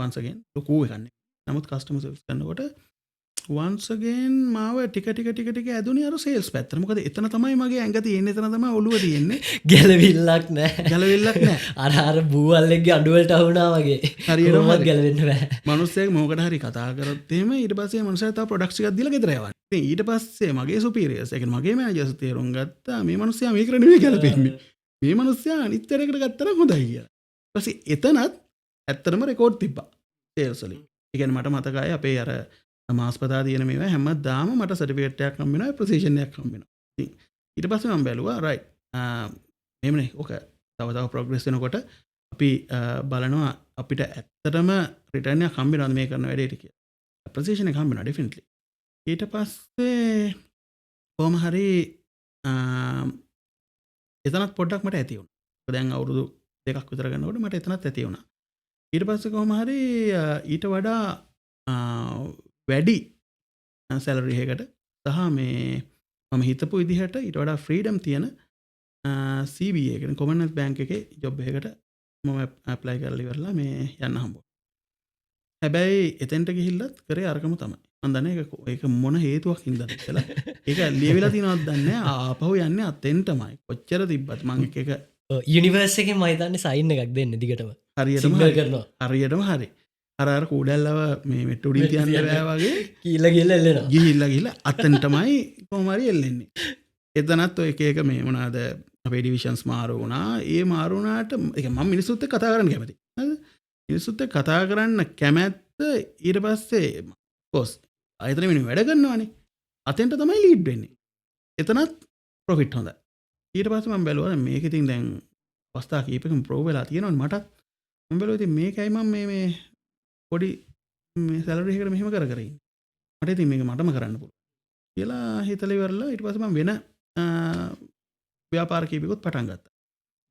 once again ලොකු එකක් නේ. නමුත් කස්ටමර් සර්විස් කරනකොට once again මාව ටික ඇදුනේ අර සේල්ස් පැත්තට. මොකද එතන තමයි මගේ ඇඟ තියෙන්නේ, එතන තමයි ඔළුව තියෙන්නේ. ගැලවිල්ලක් නැහැ. ගැලවිල්ලක් නැහැ. අර බූවල්ලෙක්ගේ අඬවලට අහුණා වගේ. හරියටම ගැලවෙන්න බෑ. මිනිස්සෙක් මොකකට හරි කතා කරොත් එහෙම ඊට පස්සේ මනුස්සයා තව ප්‍රොඩක්ට්ස් එකක් දීලා ගෙදර යවන්නේ. ඉතින් ඊට පස්සේ මගේ සුපීරියර්ස්, ඒ කියන්නේ මගේ මැනේජර්ස් තේරුම් ගත්තා මේ මනුස්සයා මේකට නෙමෙයි ගැලපෙන්නේ. මේ මනුස්සයා අනිත් තරයකට ගත්තා නම් හොඳයි කියලා. ඊට පස්සේ එතනත් ඇත්තටම රෙකෝඩ් තිබ්බා සේල්ස් වලින්. ඒ කියන්නේ මට මතකයි අපේ අර මාස්පතා තියෙන මේවා හැමදාම මට සර්ටිෆිකේට් එකක් හම්බ වෙනවා, ප්‍රොසිෂන් එකක් හම්බ වෙනවා. ඉතින් ඊට පස්සේ මම බැලුවා රයිට් මෙහෙමනේ ඔක තව ප්‍රොග්‍රස් වෙනකොට අපි බලනවා අපිට ඇත්තටම රිටර්න් එකක් හම්බ වෙනවද මේ කරන වැඩේට කියලා. ප්‍රොසිෂන් එක හම්බ වෙනවා ඩෙෆිනිට්ලි. ඊට පස්සේ කොහොම හරි එතනත් පොඩ්ඩක් මට ඇති වුණා. දැන් අවුරුදු 2ක් විතර ගන්නකොට මට එතනත් ඇති වුණා. ඊට පස්සේ කොහොම හරි ඊට වඩා වැඩි සැලරි එකකට සහ මේ මම හිතපු විදිහට ඊට වඩා ෆ්‍රීඩම් තියෙන CBA කියන කොමන්වෙල්ත් බැංක් එකේ ජොබ් එකකට මම ඇප්ලයි කරලා ඉවරලා මේ යන්න හම්බුණා. හැබැයි එතෙන්ට ගිහිල්ලත් කරේ අරකම තමයි. මම දන්නේ ඒක මොන හේතුවක් හින්දාද කියලා. ඒක ලියවිලා තියෙනවද දන්නේ නැහැ. ආපහු යන්නේ අතෙන්ටමයි. කොච්චර තිබ්බත් මම එක යුනිවර්ස් එකෙන් මම හිතන්නේ සයින් එකක් දෙන්න දිගටම. හරියටම හරි. අර කූඩැල්ලව මේ මෙට්ටුඩින් තියන්න බෑ වගේ ගිහිල්ලා අතෙන්ටමයි කොහොම හරි එල්ලෙන්නේ. එතනත් ඔය එක මේ මොනවාද අපේ ඩිවිෂන්ස් මාරු වුණා. ඒ මාරු වුණාට ඒක මම මිනිස්සුත් එක්ක කතා කරන්න කැමතියි. හරිද? මිනිස්සුත් එක්ක කතා කරන්න කැමැත්ත ඊට පස්සේ කොස් ආයතන වෙන වැඩ කරනවානේ. අතෙන්ට තමයි ලීඩ් වෙන්නේ. එතනත් ප්‍රොෆිට් හොඳයි. ඊට පස්සේ මම බැලුවා මේක ඉතින් දැන් අවස්ථා කීපකම ප්‍රෝ වෙලා තියෙනවනේ මටත්. මම බැලුවා ඉතින් මේකයි මම මේ පොඩි මේ සැලරි එකකට මෙහෙම කර ඉන්නේ. මට ඉතින් මේක මටම කරන්න පුළුවන් කියලා හිතලා ඉවරලා ඊට පස්සේ මම වෙන ව්‍යාපාර කීපයකට පටන් ගත්තා.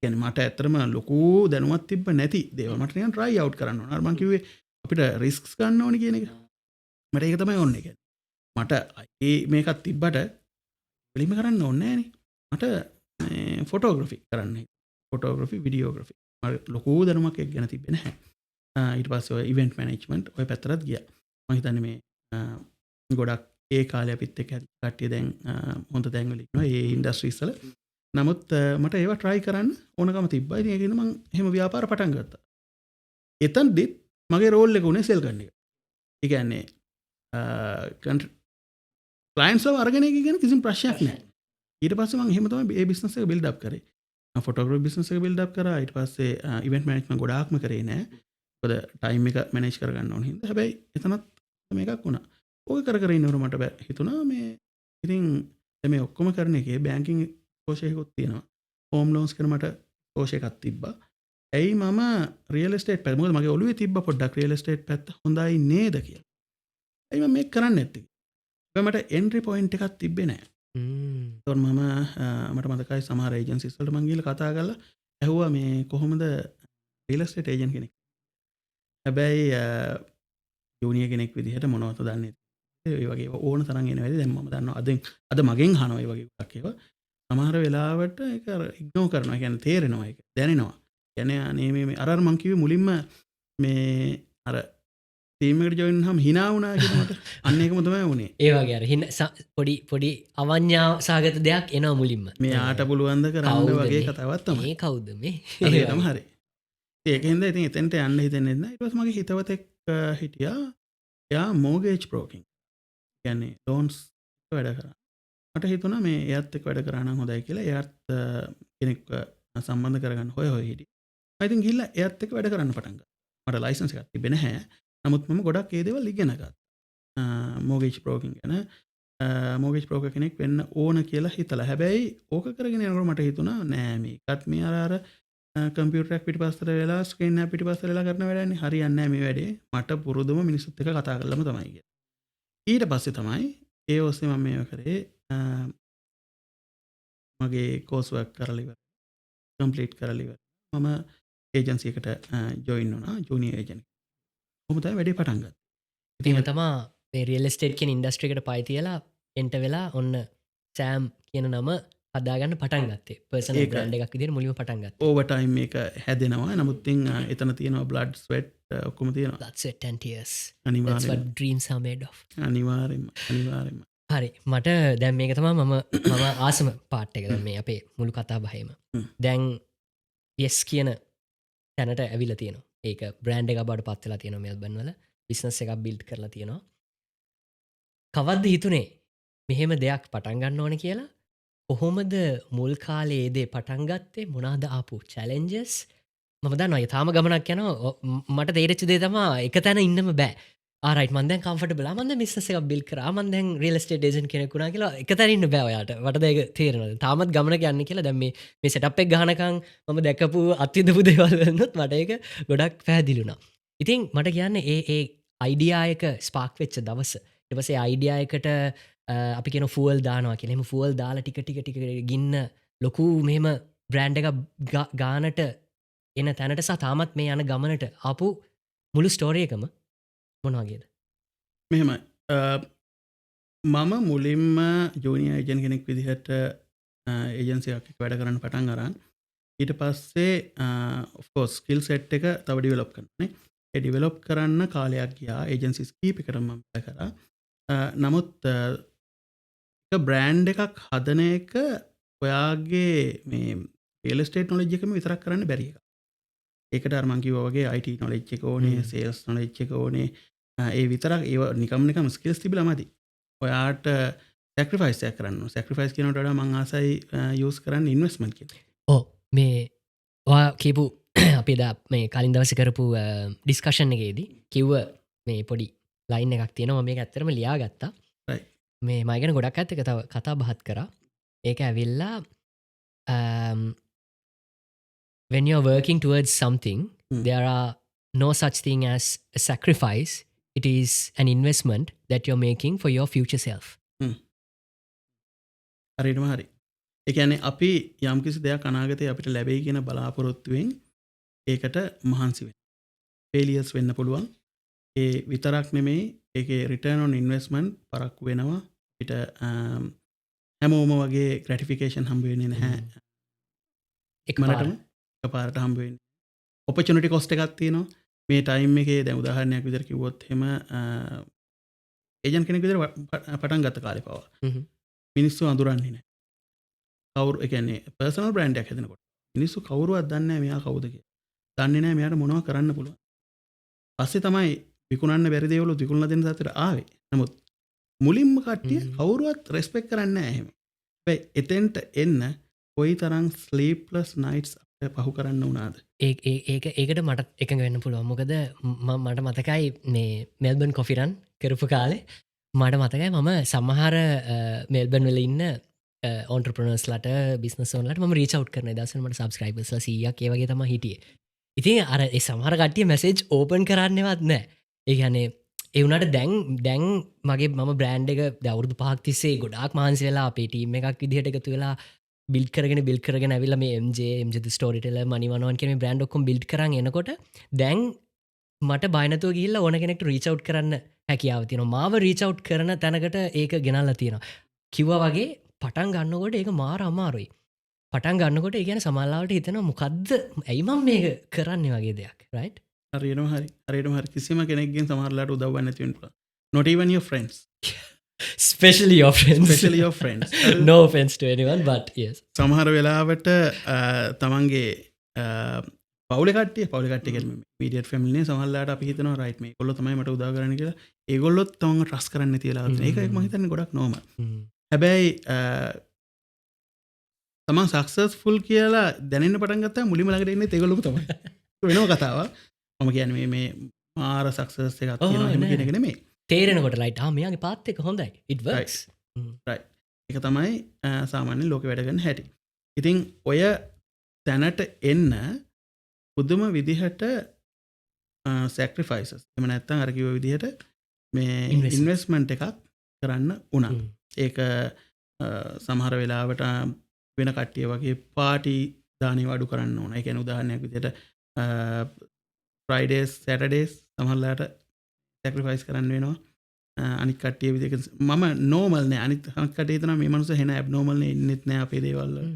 කියන්නේ මට ඇත්තටම ලොකු දැනුමක් තිබ්බ නැති දේවල් මට නිකන් try out කරන්න ඕන. අර මං කිව්වේ අපිට රිස්ක්ස් ගන්න ඕනේ කියන එක. මට ඒක තමයි ඕනේ කියන්නේ. මට මේකක් තිබ්බට පිළිම කරන්න ඕනේ නෑනේ. මට ෆොටෝග්‍රැෆි කරන්න. ෆොටෝග්‍රැෆි, වීඩියෝග්‍රැෆි. මට ලොකු දැනුමක් ඒක ගැන තිබ්බේ නැහැ. ඊට පස්සේ ඔය ඉවෙන්ට් මැනේජ්මන්ට් ඔය පැත්තටත් ගියා. මම හිතන්නේ මේ ගොඩක් ඒ කාලේ අපිත් එක්ක කට්ටිය දැන් හොඳ තැන් වල ඉන්නවා ඒ ඉන්ඩස්ට්‍රීස් වල. නමුත් මට ඒවා try කරන්න ඕනකම තිබ්බා. ඉතින් ඒකින්ද මම එහෙම ව්‍යාපාර පටන් ගත්තා. එතනදිත් මගේ රෝල් එක උනේ සෙල් කරන එක. ඒ කියන්නේ ක්ලයන්ට්ස් ලව අරගෙන එක ගැන කිසිම ප්‍රශ්නයක් නැහැ. ඊට පස්සේ මම එහෙම තමයි මේ බිස්නස් එක බිල්ඩ් අප් කරේ. මම ෆොටෝග්‍රැෆි බිස්නස් එක බිල්ඩ් අප් කරා. ඊට පස්සේ ඉවෙන්ට් මැනේජ්මන්ට් ගොඩාක්ම කරේ නෑ. මොකද ටයිම් එක මැනේජ් කරගන්න ඕන හින්දා. හැබැයි එතනත් මේකක් වුණා. ඕක කර කර ඉන්නකොට මට හිතුණා මේ ඉතින් මේ ඔක්කොම කරන එකේ බැංකින් කෝෂයකුත් තියෙනවා. හෝම් ලෝන්ස් කරන මට කෝෂයකක් තිබ්බා. ඇයි මම රියල් එස්ටේට් පැත්ත මොකද මගේ ඔළුවේ තිබ්බ පොඩ්ඩක් රියල් එස්ටේට් පැත්ත හොඳයි නේද කියලා. ඇයි මම මේක කරන්නේ නැත්තේ? මට එන්ට්‍රි පොයින්ට් එකක් තිබ්බේ නැහැ. ඒතකොට මට මතකයි සමහර ඒජන්සිස් වලට මං ගිහලා කතා කරලා ඇහුවා මේ කොහොමද රියල් එස්ටේට් ඒජන්ට් කෙනෙක්. හැබැයි ජූනියර් කෙනෙක් විදිහට මොනවද දන්නේ. ඒ වගේ ඕන තරම් එන වැඩි දැන් මම දන්නවා අද මගෙන් අහනවා ඒ වගේ එකක් ඒවා. සමහර වෙලාවට ඒක ඉග්නෝර් කරනවා. ඒ කියන්නේ තේරෙනවා ඒක. දැනෙනවා. කියන්නේ අනේ මේ අර මං කිව්වේ මුලින්ම මේ අර ටීම් එකට ජොයින් වුණාම hina වුණා කියලා මට අන්න ඒකම තමයි වුනේ. ඒ වගේ අර පොඩි අවඤ්ඤා සහගත දෙයක් එනවා මුලින්ම. මෙයාට පුළුවන් ද කරන්න වගේ කතාවක් තමයි. මේ කවුද මේ? හරි තමයි හරි. ඒකෙන්ද ඉතින් එතෙන්ට යන්න හිතෙන්නේ නැහැ. ඊට පස්සේ මගේ හිතවතෙක් හිටියා. එයා mortgage broking. කියන්නේ loans වැඩ කරා. මට හිතුණා මේ එයාත් එක්ක වැඩ කරා නම් හොඳයි කියලා. එයාත් කෙනෙක් සම්බන්ධ කරගන්න හොය හිටියේ. මම ඉතින් ගිහිල්ලා එයාත් එක්ක වැඩ කරන්න පටන් ගත්තා. මට ලයිසන්ස් එකක් තිබ්බේ නැහැ. නමුත් මම ගොඩක් ඒ දේවල් ඉගෙන ගත්තා. mortgage broking ගැන mortgage broker කෙනෙක් වෙන්න ඕන කියලා හිතලා. හැබැයි ඕක කරගෙන යනකොට මට හිතුණා නෑ මේකත් මේ අර කම්පියුටර් එකක් පිටිපස්සට වෙලා ස්ක්‍රීන් එක පිටිපස්සට වෙලා කරන වැඩන්නේ හරියන්නේ නෑ මේ වැඩේ. මට පුරුදුම මිනිස්සුත් එක්ක කතා කරලම තමයි කියලා. ඊට පස්සේ තමයි ඒ ඔස්සේ මම මේව කරේ මගේ කෝස් වර්ක් කරලා ඉවර. කම්ප්ලීට් කරලා ඉවර. මම ඒජන්සි එකට ජොයින් වුණා ජූනියර් ඒජන්ට්. කොහොම තමයි වැඩේ පටන් ගත්තේ. ඉතින් තමා මේ රියල් එස්ටේට් කියන ඉන්ඩස්ට්‍රි එකට පයි තියලා එන්ට වෙලා ඔන්න සෑම් කියන නම හදාගන්න පටන් ගත්තේ. පර්සනල් බ්‍රෑන්ඩ් එකක් විදිහට මුලින්ම පටන් ගත්තා. ඕවර් ටයිම් මේක හැදෙනවා. නමුත් ඉතින් එතන තියෙනවා බ්ලඩ් ස්වෙට් ඔක්කොම තියෙනවා. blood sweat and tears. අනිවාර්යයෙන්. That's what dreams are made of. අනිවාර්යෙන්ම. හරි මට දැන් මේක තමා මම ආසම පාට් එක දැන් මේ අපේ මුළු කතා බහේම. දැන් yes කියන තැනට ඇවිල්ලා තියෙනවා. ඒක බ්‍රෑන්ඩ් එකක් බවට පත් වෙලා තියෙනවා මෙල්බන් වල. බිස්නස් එකක් බිල්ඩ් කරලා තියෙනවා. කවද්ද හිතුනේ මෙහෙම දෙයක් පටන් ගන්න ඕන කියලා? කොහොමද මුල් කාලේ ඒ දේ පටන් ගත්තේ? මොනවාද ආපු challenges? මම දන්නවා ඒ තාම ගමනක් යනවා. මට තේරෙච්ච දේ තමයි එක තැන ඉන්නම බෑ. ආරයිට් මම දැන් කම්ෆර්ටබල්. මම දැන් බිස්නස් එකක් බිල්ඩ් කරා. මම දැන් රියල් එස්ටේට් ඒජන්ට් කෙනෙක් වුණා කියලා එක තැන ඉන්න බෑ ඔයාට. මට දැන් ඒක තේරෙනවා. තාමත් ගමනක යන්නේ කියලා දැන් මේ සෙටප් එක ගහනකම් මම දැකපු අත්විඳපු දේවල් වලත් මට ඒක ගොඩක් පැහැදිලි වුණා. ඉතින් මට කියන්නේ ඒ අයිඩියා එක ස්පාර්ක් වෙච්ච දවස. ඊට පස්සේ අයිඩියා එකට අපි කියන ෆුවල් දානවා කියලා. එහෙම ෆුවල් දාලා ටික ගින්න ලොකු මෙහෙම බ්‍රෑන්ඩ් එකක් ගානට එන තැනට සහ තාමත් මේ යන ගමනට ආපු මුළු ස්ටෝරි එකම මොන වගේද? මෙහෙමයි. මම මුලින්ම ජූනියර් ඒජන්ට් කෙනෙක් විදිහට ඒජන්සි එකක් වැඩ කරන්න පටන් අරන් ඊට පස්සේ of course skill set එක තව ඩෙවලොප් කරනවා. ඒ ඩෙවලොප් කරන්න කාලයක් ගියා. ඒජන්සිස් කීපයකටම මම වැඩ කරා. නමුත් එක බ්‍රෑන්ඩ් එකක් හදන එක ඔයාගේ මේ රියල් එස්ටේට් නොලෙජ් එකම විතරක් කරන්න බැරි එකක්. ඒකට අර මං කිව්වා වගේ IT නොලෙජ් එක ඕනේ, සේල්ස් නොලෙජ් එක ඕනේ. ඒ විතරක් ඒව නිකම් ස්කිල්ස් තිබිලා මදි. ඔයාට සැක්‍රිෆයිස් එකක් කරන්න ඕනේ. සැක්‍රිෆයිස් කියනකට වඩා මං ආසයි යූස් කරන්න ඉන්වෙස්ට්මන්ට් කියලා. ඔව් මේ ඔයා කියපු අපි දා මේ කලින් දවසේ කරපු ඩිස්කෂන් එකේදී කිව්ව මේ පොඩි ලයින් එකක් තියෙනවා. මේක ඇත්තටම ලියාගත්තා. right. මේ මම ගැන ගොඩක් ඇත්ත තව කතා බහත් කරා. ඒක ඇවිල්ලා when you're working towards something, there are no such thing as a sacrifice. It is an investment that you're making for your future self. හරියටම හරි. එකන්නේ අපි යම්කිසි දෙයක් අනාගතයේ අපිට ලැබෙයි කියන බලාපොරොත්තුවෙන් ඒකට මහන්සි වෙන්න. ෆේලියර්ස් වෙන්න පුළුවන්. ඒ විතරක් නෙමෙයි ඒකේ රිටර්න් ඔන් ඉන්වෙස්ට්මන්ට් පරක්කු වෙනවා. අපිට හැමෝම වගේ ග්‍රැටිෆිකේෂන් හම්බ වෙන්නේ නැහැ. එකපාරටම එකපාරට හම්බ වෙන්නේ. ඔපචුනිටි කොස්ට් එකක් තියෙනවා. මේ ටයිම් එකේ දැන් උදාහරණයක් විදිහට කිව්වොත් එහෙම ඒජන්ට් කෙනෙක් විදිහට පටන් ගත්ත කාලේ පවා මිනිස්සු අඳුරන්නේ නැහැ. කවුරු ඒ කියන්නේ පර්සනල් බ්‍රෑන්ඩ් එකක් හදනකොට මිනිස්සු කවුරුවත් දන්නේ නැහැ මෙයා කවුද කියලා. දන්නේ නැහැ මෙයාට මොනවද කරන්න පුළුවන්. පස්සේ තමයි විකුණන්න බැරි දේවල් විකුණලා දෙන්න තත්ත්වයට ආවේ. නමුත් මුලින්ම කට්ටිය කවුරුවත් රෙස්පෙක්ට් කරන්නේ නැහැ එහෙම. හැබැයි එතෙන්ට එන්න කොයිතරම් ස්ලීප්ලස් නයිට්ස් පහු කරන්න වුණාද? ඒකට මට එකඟ වෙන්න පුළුවන්. මොකද මට මතකයි මේ මෙල්බන් කොෆි රන් කරපු කාලේ මට මතකයි මම සමහර මෙල්බන් වල ඉන්න ඔන්ටර්ප්‍රනර්ස්ලට බිස්නස් වලට මම රීච් අවුට් කරන දවසට මට සබ්ස්ක්‍රයිබර්ස්ලා 100ක් ඒ වගේ තමයි හිටියේ. ඉතින් අර ඒ සමහර කට්ටිය මැසේජ් ඕපන් කරන්නවත් නැහැ. ඒ කියන්නේ ඒ වුණාට දැන් මගේ මම බ්‍රෑන්ඩ් එක අවුරුදු 5ක් තිස්සේ ගොඩාක් මහන්සි වෙලා අපේ ටීම් එකක් විදිහට එකතු වෙලා බිල්ඩ් කරගෙන ඇවිල්ලා මේ MJ the storyteller money one කියන මේ බ්‍රෑන්ඩ් ඔක්කොම බිල්ඩ් කරන් එනකොට දැන් මට බය නැතුව ගිහිල්ලා ඕන කෙනෙක්ට රීච් අවුට් කරන්න හැකියාව තියෙනවා. මාව රීච් අවුට් කරන තැනකට ඒක ගෙනල්ලා තියෙනවා. කිව්වා වගේ පටන් ගන්නකොට ඒක මාර අමාරුයි. පටන් ගන්නකොට ඒ කියන්නේ සමහරවිට හිතෙනවා මොකද්ද ඇයි මම මේක කරන්නේ වගේ දෙයක් right? හරියටම හරි කිසිම කෙනෙක්ගෙන් සමහරලාට උදව්වක් නැති වෙන්න පුළුවන්. Not even your friends. Especially your friends. No offense to anyone but yes. සමහර වෙලාවට තමන්ගේ පවුලේ කට්ටිය කියන්නේ immediate family නේ සමහරලාට අපි හිතනවා right මේගොල්ලෝ තමයි මට උදව් කරන්නේ කියලා. ඒගොල්ලොත් තමන්ව trust කරන්නේ නැති වෙලාවක් තියෙනවා. ඒක මම හිතන්නේ ගොඩක් normal. හැබැයි තමන් සක්සස්ෆුල් කියලා දැනෙන්න පටන් ගත්තා මුලින්ම ළඟට ඉන්නේ ඒගොල්ලොම තමයි. වෙනම කතාවක්. මම කියන්නේ මේ මාර සක්සස් එකක් තියෙනවා එහෙම කියන එක නෙමෙයි. තේරෙනකොට ලයිට් මෙයාගේ පාත් එක හොඳයි. it works. right. ඒක තමයි සාමාන්‍ය ලෝකෙ වැඩ කරන හැටි. ඉතින් ඔය තැනට එන්න පුදුම විදිහට sacrifices. එහෙම නැත්නම් අර කිව්ව විදිහට මේ ඉන්වෙස්ට්මන්ට් එකක් කරන්න උනා. ඒක සමහර වෙලාවට වෙන කට්ටිය වගේ පාටි දානේ වඩු කරන්න ඕන. ඒ කියන්නේ උදාහරණයක් විදිහට Fridays Saturdays සමහරලාට sacrifice කරන්න වෙනවා. අනිත් කට්ටිය විදිහට මම normal නෑ. අනිත් කට්ටිය හිතනවා මේ මනුස්සයා හෙන abnormal නේ ඉන්නෙත් නෑ අපේ දේවල් වල.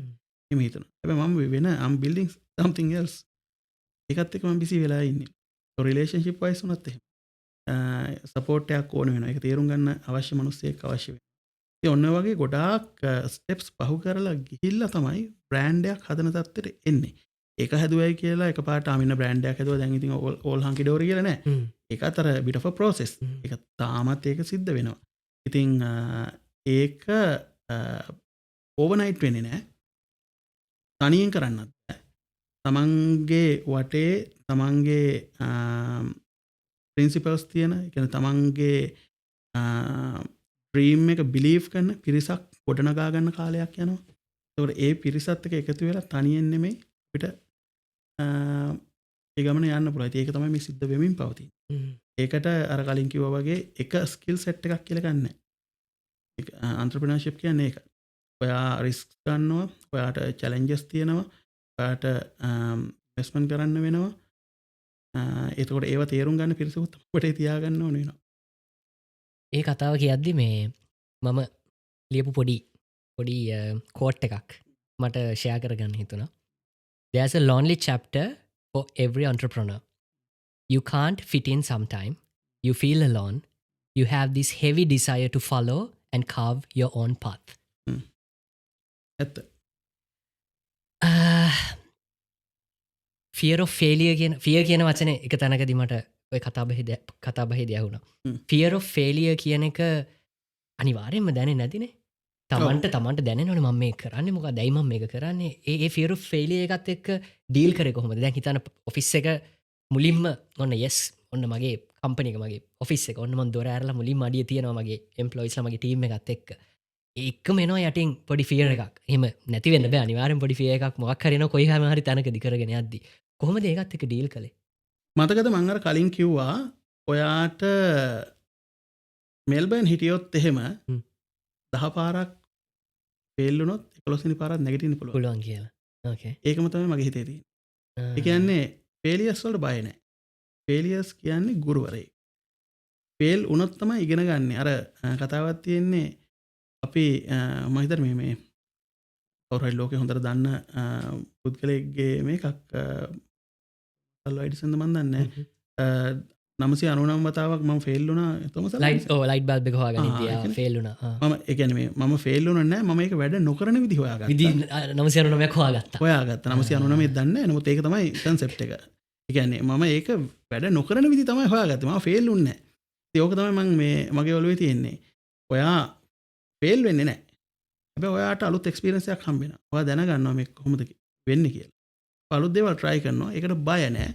එහෙම හිතනවා. හැබැයි මම වෙන I'm building something else. ඒකත් එක්ක මම busy වෙලා ඉන්නේ. so relationship wise උනත් එහෙම. support එකක් ඕන වෙනවා. ඒක තේරුම් ගන්න අවශ්‍ය මිනිස්සෙක් අවශ්‍ය වෙනවා. ඉතින් ඔන්න වගේ ගොඩාක් ස්ටෙප්ස් පහු කරලා ගිහිල්ලා තමයි බ්‍රෑන්ඩ් එකක් හදන තත්ත්වයට එන්නේ. ඒක හැදුවයි කියලා එකපාරට ආමින්න බ්‍රෑන්ඩ් එකක් හැදුවා දැන් ඉතින් all hunky dory කියලා නෑ. ඒක අතර bit of a process. ඒක තාමත් ඒක සිද්ධ වෙනවා. ඉතින් ඒක overnight වෙන්නේ නෑ. තනියෙන් කරන්නත් බෑ. තමන්ගේ වටේ තමන්ගේ principles තියෙන, ඒ කියන්නේ තමන්ගේ ඩ්‍රීම් එක බිලීව් කරන පිරිසක් ගොඩනගා ගන්න කාලයක් යනවා. ඒකට ඒ පිරිසත් එක්ක එකතු වෙලා තනියෙන් නෙමෙයි අපිට ඒ ගමන යන්න පුළුවන්. ඒක තමයි මේ සිද්ධ වෙමින් පවතින්නේ. ඒකට අර කලින් කිව්වා වගේ එක ස්කිල් සෙට් එකක් කියලා ගන්නෑ. ඒක entrepreneurship කියන්නේ ඒක. ඔයා රිස්ක් ගන්නවා, ඔයාට challenges තියෙනවා, ඔයාට ඉන්වෙස්ට්මන්ට් කරන්න වෙනවා. එතකොට ඒව තේරුම් ගන්න පිරිසකුත් අපිට තියාගන්න ඕන වෙනවා. ඒ කතාව කියද්දි මේ මම ලියපු පොඩි කෝට් එකක් මට ෂෙයා කරගන්න හිතුණා. There's a lonely chapter for every entrepreneur. You can't fit in sometime. You feel alone. You have this heavy desire to follow and carve your own path. ඇත්ත. Fear of failure කියන වචනේ එක තැනකදී මට ඔය කතාබහේදී ඇහුණා. Fear of failure කියන එක අනිවාර්යෙන්ම දැනෙන්නේ නැතිනේ. තමන්ට දැනෙනවනේ මම මේක කරන්නේ මොකක්ද? ඇයි මම මේක කරන්නේ? ඒ fear of failure එකත් එක්ක ඩීල් කරේ කොහොමද? දැන් හිතන්න ඔෆිස් එක මුලින්ම ඔන්න yes ඔන්න මගේ කම්පැනි එක මගේ ඔෆිස් එක ඔන්න මම දොර ඇරලා මුලින්ම අඩිය තියනවා මගේ එම්ප්ලොයිස්ලා මගේ ටීම් එකත් එක්ක. ඒකම එනවා යටින් පොඩි fear එකක්. එහෙම නැති වෙන්න බෑ අනිවාර්යෙන් පොඩි fear එකක් මොකක් හරි එනවා කොයි හරි තැනකදී කරගෙන යද්දි. කොහොමද ඒකත් එක්ක ඩීල් කළේ? මතකද මං අර කලින් කිව්වා ඔයාට මෙල්බර්න් හිටියොත් එහෙම 10 පාරක් පෙල්ලුනොත් 11 පාරත් නැගිටින්න පුළුවන්. පුළුවන් කියලා. ඕකේ. ඒකම තමයි මගේ හිතේ තියෙන්නේ. ඒ කියන්නේ ෆේලියර්ස් වලට බය නැහැ. ෆේලියර්ස් කියන්නේ ගුරුවරයෙක්. ෆේල් වුණොත් තමයි ඉගෙන ගන්න. අර කතාවක් තියෙන්නේ අපි මම හිතන්නේ මේ කවුරුහරි ලෝකේ හොඳට දන්න පුද්ගලයෙක්ගේ මේකක් ලයිඩ්සන්ද මන් දන්නේ නැහැ. 999 වතාවක් මම ෆේල් වුණා තොමස් ලයිට් බල්බ් එක හොයාගන්න ෆේල් වුණා. මම ඒ කියන්නේ මම ෆේල් වුණා නෑ මම ඒක වැඩ නොකරන විදි හොයාගත්තා. විදි 999ක් හොයාගත්තා. 999 දන්නේ නමුත් ඒක තමයි කන්සෙප්ට් එක. ඒ කියන්නේ මම ඒක වැඩ නොකරන විදි තමයි හොයාගත්තේ. මම ෆේල් වුණේ නෑ. ඉතින් ඕක තමයි මම මේ මගේ ඔළුවේ තියෙන්නේ. ඔයා ෆේල් වෙන්නේ නෑ. හැබැයි ඔයාට අලුත් එක්ස්පීරියන්ස් එකක් හම්බ වෙනවා. ඔයා දැනගන්නවා මේක කොහොමද වෙන්නේ කියලා. අලුත් දේවල් try කරනවා. ඒකට බය නෑ.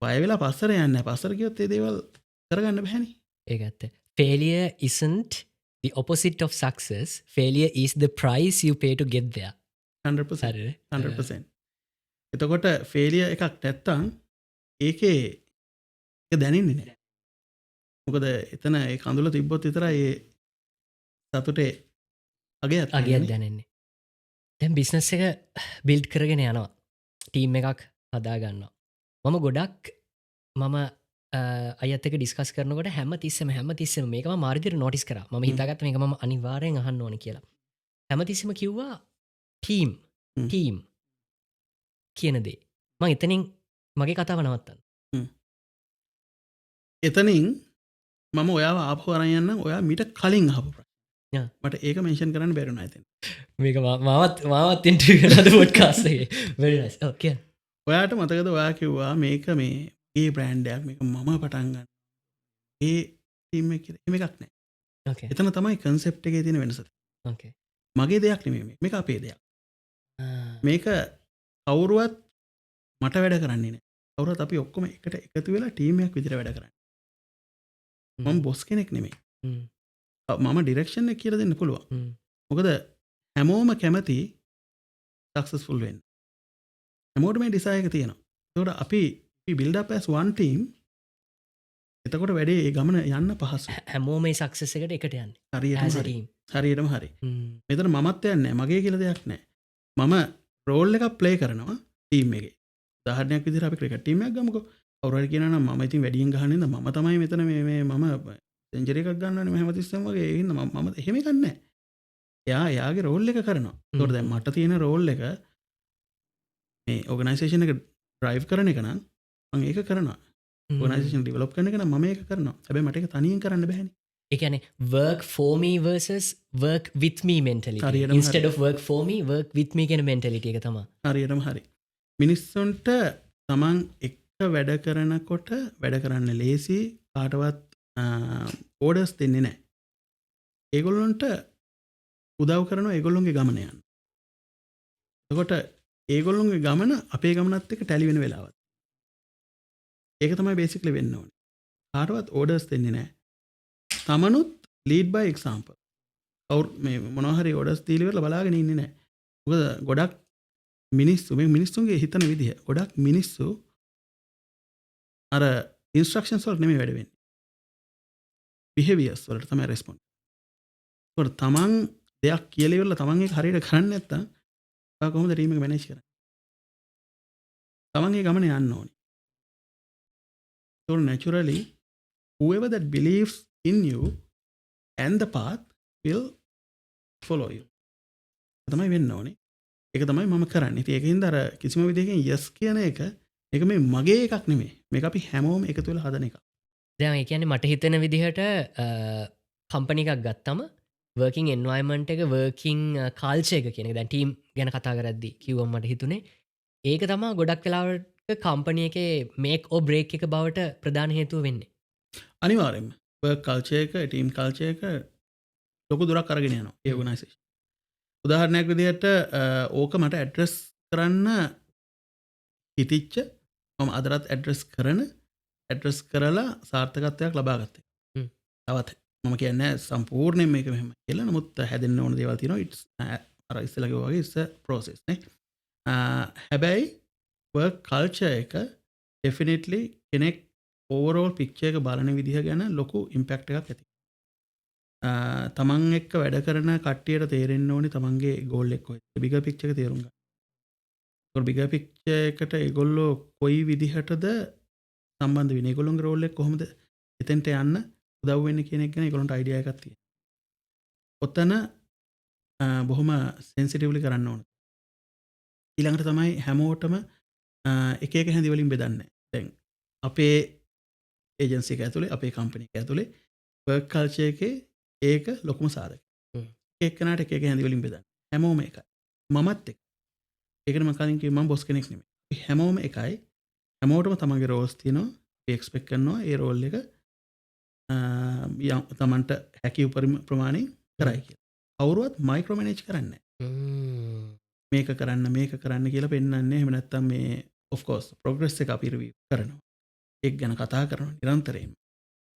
බය වෙලා පස්සට යන්නේ නැහැ. පස්සට ගියොත් ඒ දේවල් කරගන්න බෑනේ. ඒක ඇත්ත. Failure isn't the opposite of success. Failure is the price you pay to get there. 100%. හරිද? 100%. එතකොට failure එකක් නැත්තම් ඒකේ ඒක දැනෙන්නේ නැහැ. මොකද එතන ඒ කඳුල තිබ්බොත් විතරයි ඒ සතුටේ අගයක් දැනෙන්නේ. දැන් බිස්නස් එක බිල්ඩ් කරගෙන යනවා. ටීම් එකක් හදා ගන්නවා. මම ගොඩක් මම අයත් එක ඩිස්කස් කරනකොට හැම තිස්සම මේකම මාර්දිර නොටිස් කර ම හිතාගත් මේක ම අනිවාරයෙන් අහන්න ඕන කියලා හැම තිස්සම කිව්වා ටීම් කියන දේ මං එතනින් මගේ කතාව නවත්තන්න එතනින් මම ඔයාව ආපහු අරන් යන්න ඔයා මීට කලින් අහපු ප්‍රශ්න මට ඒක මෙන්ෂන් කරන්න බැරුණා ඉතින් මේක මාවත් ඉන්ටර්විව් කරලා පොඩ්කාස්ට් එකේ very nice okay ඔයාට මතකද ඔයා කිව්වා මේක මේ ඒ බ්‍රෑන්ඩ් එකක් මේක මම පටන් ගන්න. ඒ ටීම් එක කියලා. මේකක් නෑ. okay එතන තමයි concept එකේ තියෙන වෙනස. okay මගේ දෙයක් නෙමෙයි මේක අපේ දෙයක්. මේක කවුරුවත් මට වැඩ කරන්නේ නෑ. කවුරුත් අපි ඔක්කොම එකට එකතු වෙලා ටීම් එකක් විදිහට වැඩ කරන්නේ. මම බොස් කෙනෙක් නෙමෙයි. මම ඩිරෙක්ෂන් එක කියලා දෙන්න පුළුවන්. මොකද හැමෝම කැමති සක්සස්ෆුල් වෙන්න. හැමෝටම මේ ඩිසයර් එක තියෙනවා. ඒකට අපි build up as one team. එතකොට වැඩේ ඒ ගමන යන්න පහසුයි. හැමෝම මේ සක්සස් එකට එකට යන්නේ. හරියටම හරි. මෙතන මමත් යන්නේ මගේ කියලා දෙයක් නැහැ. මම රෝල් එකක් ප්ලේ කරනවා ටීම් එකේ. උදාහරණයක් විදිහට අපි ක්‍රිකට් ටීම් එකක් ගමුකෝ. කවුරු හරි කියනවා නම් මම ඉතින් වැඩියෙන් ගහන්නේ නැද්ද මම තමයි මෙතන මේ මම සෙන්චරි එකක් ගන්නවනේ මම හැමතිස්සෙම වගේ ඒ හින්දා මම එහෙම එකක් නැහැ. එයාගේ රෝල් එක කරනවා. ඒකට දැන් මට තියෙන රෝල් එක මේ ඕගනයිසේෂන් එක ඩ්‍රයිව් කරන එක නම් මම ඒක කරනවා. ඕගනයිසේෂන් ඩෙවලොප් කරන එක නම් මම ඒක කරනවා. හැබැයි මට ඒක තනියෙන් කරන්න බෑනේ. ඒ කියන්නේ work for me versus work with me mentality. Instead of work for me work with me කියන mentality එක තමයි. හරියටම හරි. මිනිස්සුන්ට තමන් එක්ක වැඩ කරනකොට වැඩ කරන්න ලේසි කාටවත් ඕඩර්ස් දෙන්නේ නැහැ. ඒගොල්ලන්ට උදව් කරනවා ඒගොල්ලොන්ගේ ගමන යන්න. එතකොට ඒගොල්ලොන්ගේ ගමන අපේ ගමනත් එක්ක ටැලි වෙන වෙලාවත්. ඒක තමයි බේසිකලි වෙන්න ඕනේ. කාටවත් ඕඩර්ස් දෙන්නේ නැහැ. තමනුත් ලීඩ් බයි එක්සාම්පල්. කවුරු මේ මොනවා හරි ඕඩර්ස් දීලා ඉවරලා බලාගෙන ඉන්නේ නැහැ. මොකද ගොඩක් මිනිස්සු මේ මිනිස්සුන්ගේ හිතන විදිහ ගොඩක් මිනිස්සු අර ඉන්ස්ට්‍රක්ෂන්ස් වලට නෙමෙයි වැඩ වෙන්නේ. බිහෙවියර්ස් වලට තමයි රෙස්පොන්ඩ්. ඒකට තමන් දෙයක් කියලා ඉවරලා තමන් ඒක හරියට කරන්නේ නැත්තම් ඔයා කොහොමද ටීම් එක මැනේජ් කරන්නේ? තමන්ගේ ගමන යන්න ඕනේ. So naturally, whoever that believes in you and the path will follow you. තමයි වෙන්න ඕනේ. ඒක තමයි මම කරන්නේ. ඉතින් ඒකින්ද අර කිසිම විදිහකින් yes කියන එක මේක මේ මගේ එකක් නෙමෙයි. මේක අපි හැමෝම එකතු වෙලා හදන එකක්. දැන් ඒ කියන්නේ මට හිතෙන විදිහට කම්පැනි එකක් ගත්තම working environment එක working culture එක කියන එක දැන් ටීම් ගැන කතා කරද්දී කිව්වම මට හිතුනේ ඒක තමයි ගොඩක් වෙලාවට කම්පැනි එකේ make or break එක බවට ප්‍රධාන හේතුව වෙන්නේ. අනිවාර්යෙන්ම work culture එක team culture එක ලොකු දුරක් අරගෙන යනවා ඒ ඕගනයිසේෂන්. උදාහරණයක් විදිහට ඕක මට ඇඩ්‍රස් කරන්න හිතිච්ච මම අදටත් ඇඩ්‍රස් කරලා සාර්ථකත්වයක් ලබා ගත්තා. තවත් මම කියන්නේ සම්පූර්ණයෙන් මේක මෙහෙම කියලා. නමුත් හැදෙන්න ඕන දේවල් තියෙනවා. ඉට්ස් අර ඉස්සෙල්ලා කිව්වා වගේ ඉట్స్ a process නේ. හැබැයි work culture එක definitely කෙනෙක් overall picture එක බලන විදිහ ගැන ලොකු impact එකක් ඇති. තමන් එක්ක වැඩ කරන කට්ටියට තේරෙන්න ඕනේ තමන්ගේ ගෝල් එක කොහෙද. බිගර් පික්චර් එක තේරුම් ගන්න. ඒකෝ බිගර් පික්චර් එකට ඒගොල්ලෝ කොයි විදිහටද සම්බන්ධ වෙන්නේ? ඒගොල්ලෝගේ රෝල් එක කොහොමද එතෙන්ට යන්න උදව් වෙන්නේ කියන එක ගැන ඒගොල්ලන්ට අයිඩියා එකක් තියෙනවා. ඔතන බොහොම සෙන්සිටිව්ලි කරන්න ඕන. ඊළඟට තමයි හැමෝටම එක එක හැඳි වලින් බෙදන්නේ. දැන් අපේ ඒජන්සි එක ඇතුලේ අපේ කම්පැනි එක ඇතුලේ වර්ක් කල්චර් එකේ ඒක ලොකුම සාධකයක්. එක එක්කෙනාට එක එක හැඳි වලින් බෙදන්න. හැමෝම එකයි. මමත් එක. ඒකට මම කලින් කිව්වා මම බොස් කෙනෙක් නෙමෙයි. අපි හැමෝම එකයි. හැමෝටම තමන්ගේ රෝල්ස් තියෙනවා. අපි එක්ස්පෙක්ට් කරනවා ඒ රෝල් එක තමන්ට හැකි උපරිම ප්‍රමාණය කරයි කියලා. කවුරුවත් මයික්‍රෝ මැනේජ් කරන්නේ නැහැ. මේක කරන්න කියලා පෙන්වන්නේ. එහෙම නැත්නම් මේ of course progress එක අපි රිවිව් කරනවා. ඒක ගැන කතා කරනවා නිරන්තරයෙන්ම.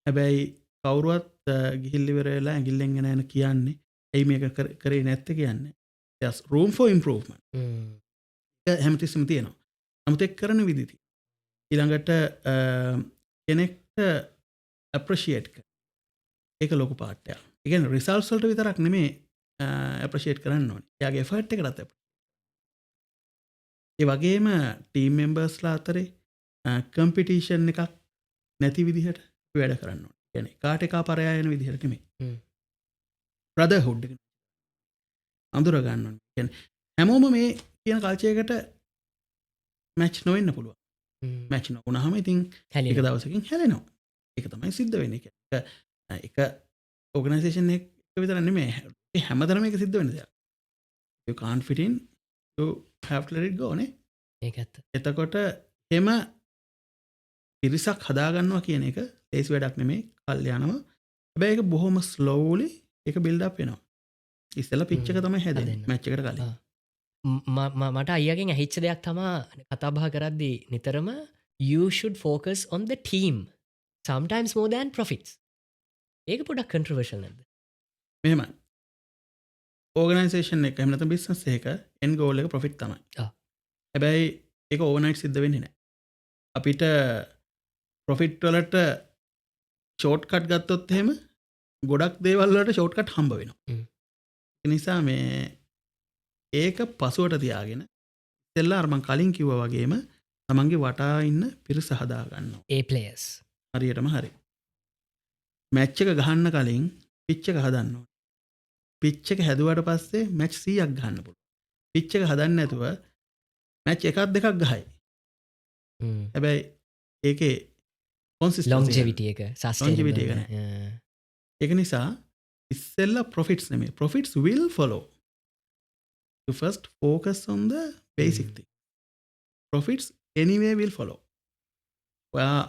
හැබැයි කවුරුවත් ගිහිල් ඉවර වෙලා ඇඟිල්ලෙන් එන කියන්නේ ඇයි මේක කරේ නැත්තේ කියන්නේ. there's room for improvement. ඒක හැමතිස්සෙම තියෙනවා. නමුත් ඒක කරන විදිහ තියෙනවා. ඊළඟට කෙනෙක්ට appreciate කරන. ඒක ලොකු පාර්ට් එකක්. ඒ කියන්නේ results වලට විතරක් නෙමෙයි appreciate කරන්න ඕනේ. එයාගේ effort එකටත් ඒ වගේම ටීම් මෙම්බර්ස්ලා අතරේ කම්පිටිෂන් එකක් නැති විදිහට වැඩ කරන්න ඕනේ. කියන්නේ කාට එකා පරයා යන විදිහට නෙමෙයි. බ්‍රදර්හුඩ් එක අඳුර ගන්න ඕනේ. කියන්නේ හැමෝම මේ කියන කල්චර් එකට මැච් නොවෙන්න පුළුවන්. මැච් නොවුනහම ඉතින් එක දවසකින් හැලෙනවා. ඒක තමයි සිද්ධ වෙන්නේ. එක ඕගනයිසේෂන් එක විතර නෙමෙයි. ඒ හැමතැනම ඒක සිද්ධ වෙන දෙයක්. you can't fit in, you have to let it go නේ. ඒක ඇත්ත. එතකොට එම පිරිසක් හදාගන්නවා කියන එක ලේසි වැඩක් නෙමෙයි. කල් යනවා. හැබැයි ඒක බොහොම ස්ලෝලි ඒක බිල්ඩ් අප් වෙනවා. ඉස්සෙල්ලා පිච් එක තමයි හැදෙන්නේ මැච් එකට කලින්. මට අයියගෙන් ඇහිච්ච දෙයක් තමා කතා බහ කරද්දී නිතරම you should focus on the team sometimes more than profits. ඒක පොඩක් controversial නැද්ද? මෙහෙමයි. ඕගනයිසේෂන් එක එහෙම නැත්නම් බිස්නස් එක end goal එක profit තමයි. හැබැයි ඒක overnight සිද්ධ වෙන්නේ නැහැ. අපිට profit වලට shortcut ගත්තොත් එහෙම ගොඩක් දේවල් වලට shortcut හම්බ වෙනවා. ඒ නිසා මේ ඒක පසුවට තියාගෙන ඉතින්ලා අර මම කලින් කිව්වා වගේම තමන්ගේ වටා ඉන්න පිරිස හදා ගන්නවා. A players. හරියටම හරි. මැච් එක ගහන්න කලින් පිච් එක හදන්න ඕනේ. පිච් එක හැදුවට පස්සේ මැච් 100ක් ගහන්න පුළුවන්. පිච් එක හදන්න නැතුව මැච් එකක් දෙකක් ගහයි. හැබැයි ඒකේ consistency longevity එක sustainability එක නැහැ. ඒක නිසා ඉස්සෙල්ලා profits නෙමෙයි. Profits will follow. You first focus on the basic thing. Profits anyway will follow. ඔයා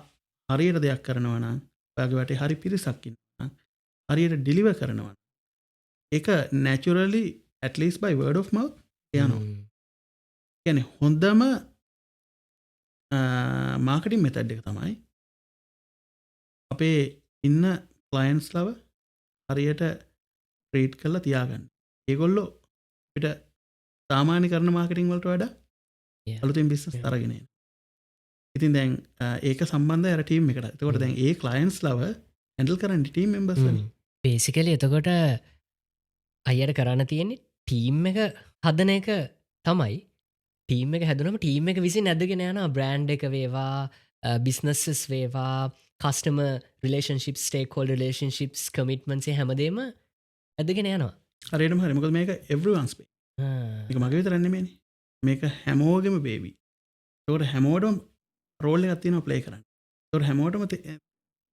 හරියට දෙයක් කරනවා නම් ඔයාගේ වටේ හරි පිරිසක් ඉන්නවා නම් හරියට ඩිලිවර් කරනවා නම් ඒක naturally at least by word of mouth යනවා. කියන්නේ හොඳම මාකටිං මෙතඩ් එක තමයි අපේ ඉන්න clients ලව හරියට ට්‍රීට් කරලා තියාගන්න. ඒගොල්ලෝ අපිට සාමාන්‍ය කරන මාකටිං වලට වඩා අලුතින් බිස්නස් අරගෙන එනවා. ඉතින් දැන් ඒක සම්බන්ධයි අර ටීම් එකට. එතකොට දැන් ඒ ක්ලයන්ට්ස් ලව හැන්ඩල් කරන්නේ ටීම් මෙම්බර්ස් වලින්. බේසිකලි එතකොට අයියට කරන්න තියෙන්නේ ටීම් එක හදන එක තමයි. ටීම් එක හැදුනම ටීම් එක විසින් ඇදගෙන යනවා බ්‍රෑන්ඩ් එක වේවා, බිස්නසස් වේවා, කස්ටමර් රිලේෂන්ෂිප්ස්, ස්ටේක්හෝල්ඩර් රිලේෂන්ෂිප්ස්, කමිට්මන්ට්ස් හැමදේම ඇදගෙන යනවා. හරියටම හරි. මොකද මේක everyone's baby. මේක මගේ විතරක් නෙමෙයිනේ. මේක හැමෝගෙම බේබි. ඒකට හැමෝටම රෝල් එකක් තියෙනවා ප්ලේ කරන්න. ඒකට හැමෝටම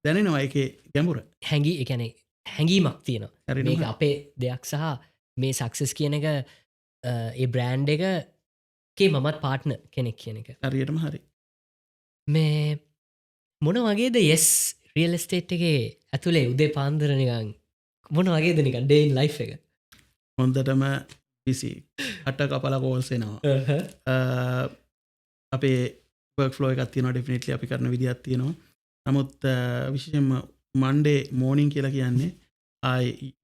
දැනෙනවා ඒකේ ගැඹුර. ඒ කියන්නේ හැඟීමක් තියෙනවා. මේක අපේ දෙයක් සහ මේ සක්සස් කියන එක ඒ බ්‍රෑන්ඩ් එකේ මමත් පාර්ට්නර් කෙනෙක් කියන එක. හරියටම හරි. මේ මොන වගේද yes රියල් එස්ටේට් එකේ ඇතුලේ උදේ පාන්දර නිකන් මොන වගේද නිකන් ඩේ ඉන් ලයිෆ් එක? හොඳටම බිසි. අට කපලා කෝල්ස් එනවා. අපේ work flow එකක් තියෙනවා definitely අපි කරන විදිහක් තියෙනවා. නමුත් විශේෂයෙන්ම Monday morning කියලා කියන්නේ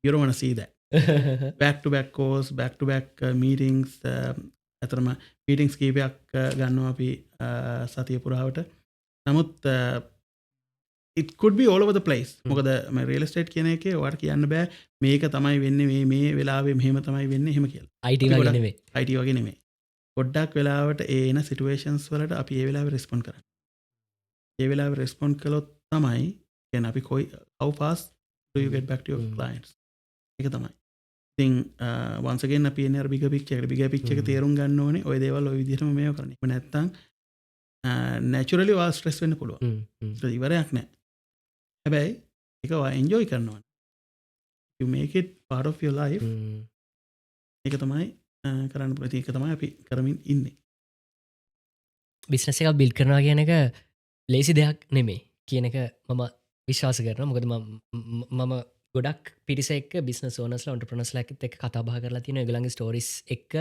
you don't want to see that. back to back calls, back to back meetings, අතරම meetings කීපයක් ගන්නවා අපි සතිය පුරාවට. නමුත් it could be all over the place. මොකද මේ real estate කියන එකේ ඔයාලට කියන්න බෑ මේක තමයි වෙන්නේ මේ වෙලාවේ මෙහෙම තමයි වෙන්නේ එහෙම කියලා. IT වගේ නෙමෙයි. IT වගේ නෙමෙයි. ගොඩක් වෙලාවට ඒ එන සිටුේෂන්ස් වලට අපි ඒ වෙලාවේ රෙස්පොන්ඩ් කරන්නේ. ඒ වෙලාවේ රෙස්පොන්ඩ් කළොත් තමයි කියන්නේ අපි how fast do you get back to your clients. ඒක තමයි. ඉතින් once again අපි එන්නේ අර bigger picture එක තේරුම් ගන්න ඕනේ. ওই දේවල් ওই විදිහටම මේව කරන්නේ. ඒක නැත්තම් naturally ඔයා ස්ට්‍රෙස් වෙන්න පුළුවන්. ඒක ඉවරයක් නෑ. හැබැයි ඒක ඔයා එන්ජොයි කරනවා. you make it part of your life. ඒක තමයි කරන්න පුළුවන්. ඒක තමයි අපි කරමින් ඉන්නේ. බිස්නස් එකක් බිල්ඩ් කරනවා කියන එක ලේසි දෙයක් නෙමෙයි කියන එක මම විශ්වාස කරනවා. මොකද මම ගොඩක් පිරිස එක්ක බිස්නස් ඕනර්ස්ලා එන්ටර්ප්‍රෙනර්ස්ලා එක්ක කතා බහ කරලා තියෙනවා. ඒගොල්ලන්ගේ ස්ටෝරිස් එක්ක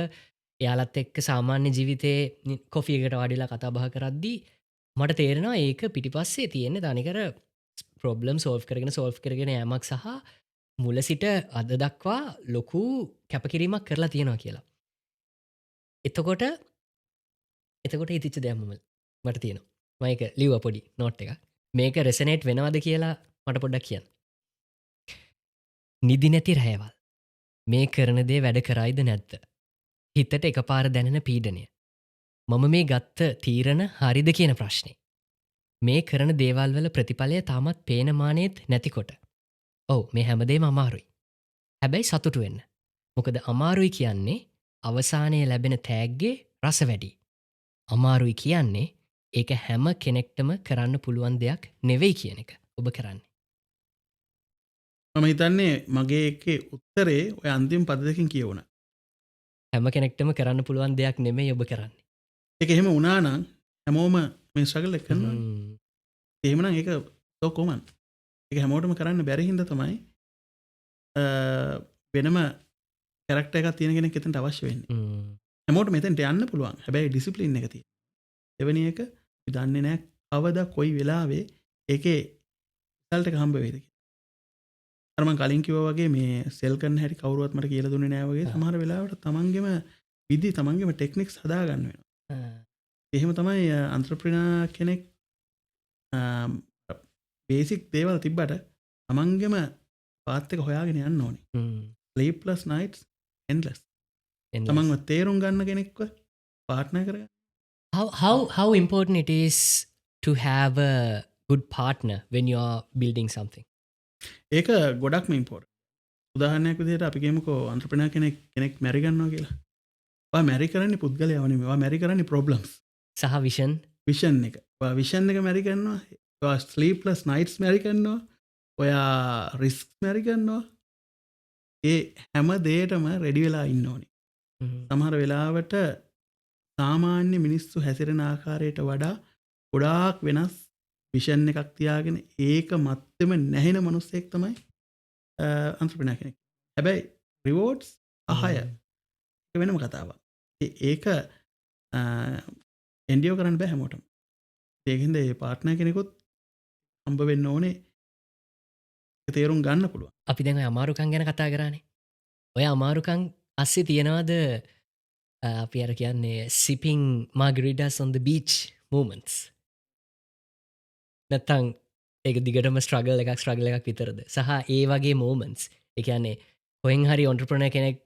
එයාලත් එක්ක සාමාන්‍ය ජීවිතේ කොෆි එකකට වාඩිලා කතා බහ කරද්දී මට තේරෙනවා ඒක පිටිපස්සේ තියෙන්නේ තනිකර ප්‍රොබ්ලම් සෝල්ව් කරගෙන යෑමක් සහ මුල සිට අද දක්වා ලොකු කැපකිරීමක් කරලා තියෙනවා කියලා. එතකොට ඉතිච්ච දෙයක් මට තියෙනවා. මම ඒක ලිව්වා පොඩි නෝට් එකක්. මේක රෙසනේට් වෙනවද කියලා මට පොඩ්ඩක් කියන්න. නිදි නැති රැයවල්. මේ කරන දේ වැඩ කරයිද නැද්ද? හිතට එකපාර දැනෙන පීඩනය. මම මේ ගත්ත තීරණ හරිද කියන ප්‍රශ්නේ. මේ කරන දේවල් වල ප්‍රතිඵලය තාමත් පේන මානෙත් නැතිකොට. ඔව් මේ හැමදේම අමාරුයි. හැබැයි සතුටු වෙන්න. මොකද අමාරුයි කියන්නේ අවසානයේ ලැබෙන තෑග්ගේ රස වැඩි. අමාරුයි කියන්නේ ඒක හැම කෙනෙක්ටම කරන්න පුළුවන් දෙයක් නෙවෙයි කියන එක ඔබ කරන්නේ. මම හිතන්නේ මගේ එකේ උත්තරේ ඔය අන්තිම පද දෙකකින් කියවුණා. හැම කෙනෙක්ටම කරන්න පුළුවන් දෙයක් නෙමෙයි ඔබ කරන්නේ. ඒක එහෙම වුණා නම් හැමෝම මේ ස්ට්‍රගල් එක කරනවා. එහෙමනම් ඒක so common. ඒක හැමෝටම කරන්න බැරි හින්දා තමයි වෙනම කැරක්ටර් එකක් තියෙන කෙනෙක් එතනට අවශ්‍ය වෙන්නේ. හැමෝටම මෙතෙන්ට යන්න පුළුවන්. හැබැයි ඩිසිප්ලින් එක තියෙනවා. දෙවෙනි එක අපි දන්නේ නැහැ කවදා කොයි වෙලාවෙ ඒකේ රිසල්ට් එක හම්බ වෙයිද කියලා. අර මම කලින් කිව්වා වගේ මේ සෙල් කරන හැටි කවුරුවත් මට කියලා දුන්නේ නැහැ වගේ සමහර වෙලාවට තමන්ගේම විදි තමන්ගේම ටෙක්නික්ස් හදා ගන්න වෙනවා. එහෙම තමයි එන්ටර්ප්‍රිනර් කෙනෙක් බේසික් දේවල් තිබ්බට තමන්ගේම පාත් එක හොයාගෙන යන්න ඕනේ. sleepless nights endless. තමන්ව තේරුම් ගන්න කෙනෙක්ව පාර්ට්නර් කරගන්න. How important it is to have a good partner when you are building something? ඒක ගොඩක්ම ඉම්පෝර්ටන්ට්. උදාහරණයක් විදිහට අපි කියමුකෝ එන්ටර්ප්‍රිනර් කෙනෙක් මැරි ගන්නවා කියලා. ඔයා මැරි කරන්නේ පුද්ගලයාව නෙමෙයි. ඔයා මැරි කරන්නේ ප්‍රොබ්ලම්ස්. සහ විෂන් එක. ඔයා විෂන් එක මැරි කරනවා. ඔයා ස්ලීප්ලස් නයිට්ස් මැරි කරනවා. ඔයා රිස්ක් මැරි කරනවා. ඒ හැම දෙයකටම රෙඩි වෙලා ඉන්න ඕනේ. සමහර වෙලාවට සාමාන්‍ය මිනිස්සු හැසිරෙන ආකාරයට වඩා ගොඩාක් වෙනස් විෂන් එකක් තියාගෙන ඒක මත්තෙම නැහෙන මිනිස්සෙක් තමයි එන්ටර්ප්‍රිනර් කෙනෙක්. හැබැයි රිවෝඩ්ස් අහය ඒක වෙනම කතාවක්. ඒක එන්ඩියෝ කරන්න බෑ හැමෝටම. ඒකින්ද ඒ පාර්ට්නර් කෙනෙකුත් හම්බ වෙන්න ඕනේ. ඒක තේරුම් ගන්න පුළුවන්. අපි දැන් ඔය අමාරුකම් ගැන කතා කරානේ. ඔය අමාරුකම් අස්සේ තියනවාද අපි අර කියන්නේ sipping margaritas on the beach moments? නැත්තම් ඒක දිගටම ස්ට්‍රගල් එකක් විතරද? සහ ඒ වගේ moments ඒ කියන්නේ කොහෙන් හරි එන්ටර්ප්‍රෙනර් කෙනෙක්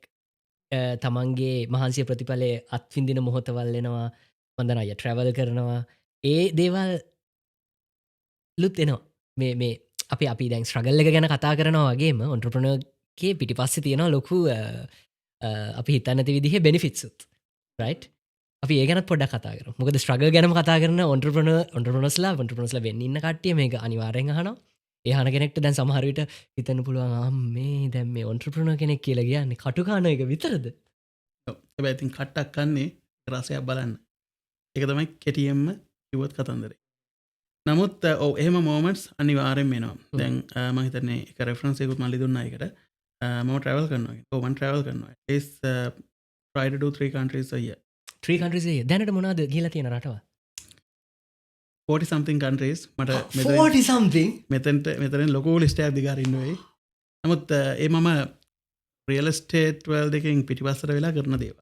තමන්ගේ මහන්සිය ප්‍රතිඵලයේ අත්විඳින මොහොතවල් එනවා. වන්දනා අය ට්‍රැවල් කරනවා. ඒ දේවල් ලුත් එනවා. මේ අපි දැන් ස්ට්‍රගල් එක ගැන කතා කරනවා වගේම එන්ටර්ප්‍රෙනර්ගේ පිටිපස්සේ තියෙනවා ලොකු අපි හිතන්නේ නැති විදිහේ බෙනිෆිට්ස් උත්. රයිට්? අපි ඒ ගැනත් පොඩ්ඩක් කතා කරමු. මොකද ස්ට්‍රගල් ගැනම කතා කරන එන්ටර්ප්‍රෙනර්ස්ලා වෙන්න ඉන්න කට්ටිය මේක අනිවාර්යෙන් අහනවා. ඒ අහන කෙනෙක්ට දැන් සමහර විට හිතන්න පුළුවන් මේ දැන් මේ එන්ටර්ප්‍රෙනර් කෙනෙක් කියලා කියන්නේ කටු කන එක විතරද? ඔව්. හැබැයි ඉතින් කට්ටක් කන්නේ රසයක් බලන්න. ඒක තමයි කෙටියෙන්ම කිව්වොත් කතන්දරේ. නමුත් ඔව් එහෙම මොමන්ට්ස් අනිවාර්යෙන් එනවා. දැන් මම හිතන්නේ එක රෙෆරන්ස් එකකුත් මම දුන්නා ඒකට. මම ට්‍රැවල් කරනවා. ඔව් මම ට්‍රැවල් කරනවා. is try to do 3 countries a year. 3 countries a year. දැනට මොනවද කියලා තියෙන රටවල්? 40 something countries මට 40 something මෙතන ලොකු ලිස්ට් එකක් දිගාරින්න වෙයි. නමුත් ඒ මම රියල් එස්ටේට් වර්ල්ඩ් එකෙන් පිටිපස්සට වෙලා කරන දේවල්.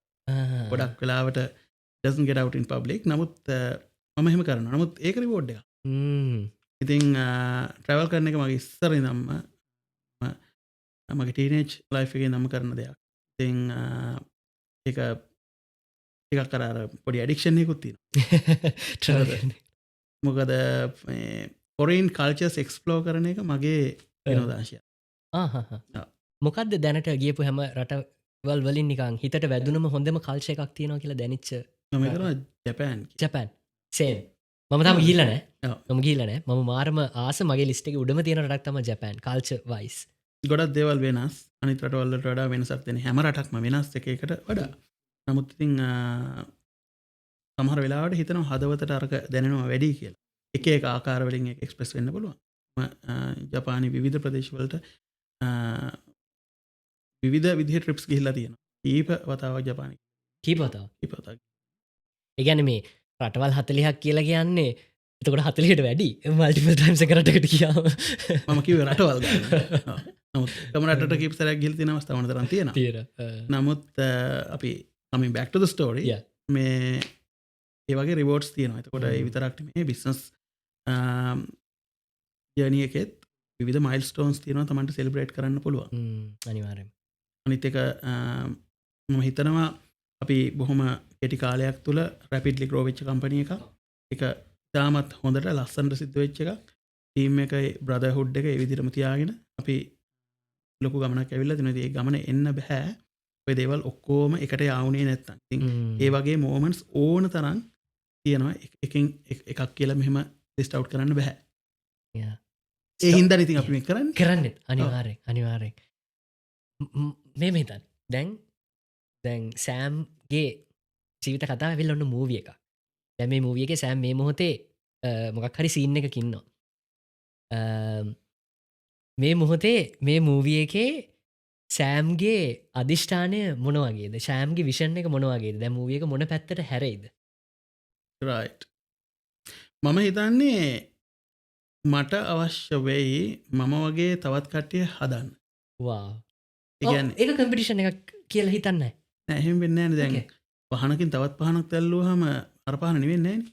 ගොඩක් වෙලාවට doesn't get out in public. නමුත් මම එහෙම කරනවා. නමුත් ඒක රිවෝඩ් එකක්. ඉතිං ට්‍රවල් කරන එක මගේ ඉස්සර ඉඳම්ම මගේ ටීනේජ් ලයිෆ් එකේ නම කරන දෙයක්. ඉතිං ඒක ටිකක් අර පොඩි ඇඩික්ෂන් එකකුත් තියෙනවා. මොකද ෆොරේන් කල්චර්ස් එක්ස්ප්ලෝර් කරන එක මගේ විනෝදාංශයක්. මොකක්ද දැනට ගියපු හැම රටවල් වලින් නිකන් හිතට වැදුනම හොඳම කල්චර් එකක් තියෙනවා කියලා දැනෙච්ච මම හිතනවා ජපාන්. සේම්. මම තාම ගිහිල්ලා නැහැ. මම ගිහිල්ලා නැහැ. මම මාරම ආස මගේ ලිස්ට් එකේ උඩම තියෙන රටක් තමයි ජපාන් කල්චර් වයිස්. ගොඩක් දේවල් වෙනස්. අනිත් රටවල් වලට වඩා වෙනසක් තියෙන හැම රටක්ම වෙනස් එක එකට වඩා. නමුත් ඉතින් සමහර වෙලාවට හිතනවා හදවතට අරක දැනෙනවා වැඩි කියලා. එක එක ආකාර වලින් ඒක එක්ස්ප්‍රෙස් වෙන්න පුළුවන්. ජපානයේ විවිධ ප්‍රදේශවලට විවිධ විදිහේ ට්‍රිප්ස් ගිහිල්ලා තියෙනවා. කීප වතාවක් ජපානයේ. කීප වතාවක්. ඒ කියන්නේ මේ රටවල් 40ක් කියලා කියන්නේ එතකොට 40ට වැඩි මල්ටිපල් ටයිම්ස් එක රටකට ගියාම මම කිව්වේ රටවල් ගන්න. නමුත් එකම රටට කීප සැරයක් ගිහිල්ලා තියෙන අවස්ථා වුණ තරම් තියෙනවා. නමුත් අපි coming back to the story මේ ඒ වගේ රිවෝඩ්ස් තියෙනවා. එතකොට ඒ විතරක් නෙමෙයි බිස්නස් ජර්නි එකෙත් විවිධ මයිල්ස්ටෝන්ස් තියෙනවා තමන්ට සෙලිබ්‍රේට් කරන්න පුළුවන්. අනිවාර්යයෙන්. අනිත් එක මම හිතනවා අපි බොහොම කෙටි කාලයක් තුළ රැපිඩ්ලි ග්‍රෝ වෙච්ච කම්පැනි එකක්. ඒක ඉතාමත් හොඳට ලස්සනට සිද්ධ වෙච්ච එකක්. ටීම් එකේ බ්‍රදර්හුඩ් එක ඒ විදිහටම තියාගෙන අපි ලොකු ගමනක් ඇවිල්ලා තිනවා. ඒ ගමන එන්න බෑ. ඔය දේවල් ඔක්කොම එකට යාවුනේ නැත්තම්. ඉතින් ඒ වගේ මොමන්ට්ස් ඕන තරම් තියෙනවා. එකකින් එකක් කියලා මෙහෙම ලිස්ට් අවුට් කරන්න බෑ. ඒ හින්දා ඉතින් අපි මේක කරන්නේ අනිවාර්යෙන්. මේ හිතන්න. දැන් සෑම්ගේ ජීවිත කතාව ඇවිල්ලා ඔන්න මූවි එකක්. දැන් මේ මූවි එකේ සෑම් මේ මොහොතේ මොකක් හරි සීන් එකක ඉන්නවා. මේ මොහොතේ මේ මූවි එකේ සෑම්ගේ අධිෂ්ඨානය මොන වගේද? සෑම්ගේ විෂන් එක මොන වගේද? දැන් මූවි එක මොන පැත්තට හැරෙයිද? right. මම හිතන්නේ මට අවශ්‍ය වෙයි මම වගේ තවත් කට්ටිය හදන්න. වාව්. ඒක කම්පිටිෂන් එකක් කියලා හිතන්නේ නැහැ. නෑ එහෙම වෙන්නේ නැහැ නේ. දැන් පහනකින් තවත් පහනක් දැල්ලුවාම අර පහන නෙවෙන්නේ නැහැ නේ.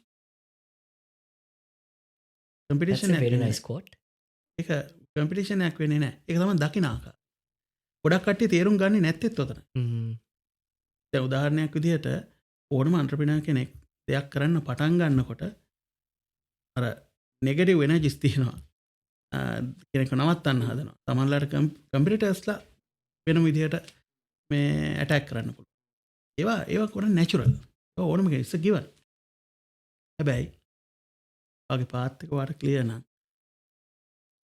කම්පිටිෂන් එක very nice quote. ඒක කම්පිටිෂන් එකක් වෙන්නේ නැහැ. ඒක තමයි දකින්න ආකාරය. ගොඩක් කට්ටිය තේරුම් ගන්නේ නැත්තේත් ඔතන. දැන් උදාහරණයක් විදිහට ඕනම එන්ටර්ප්‍රිනර් කෙනෙක් දෙයක් කරන්න පටන් ගන්නකොට අර නෙගටිව් එනර්ජිස් තියෙනවා. කෙනෙක් නවත්තන්න හදනවා. තමන්ලාට කම්පිටිටර්ස්ලා වෙන විදිහට මේ ඇටැක් කරන්න පුළුවන්. ඒවා කරන්නේ නැචරල්. ඒක ඕනම කෙනෙක් ඉස්ස given. හැබැයි ඔයාගේ පාත් එක වාට ක්ලියර් නම්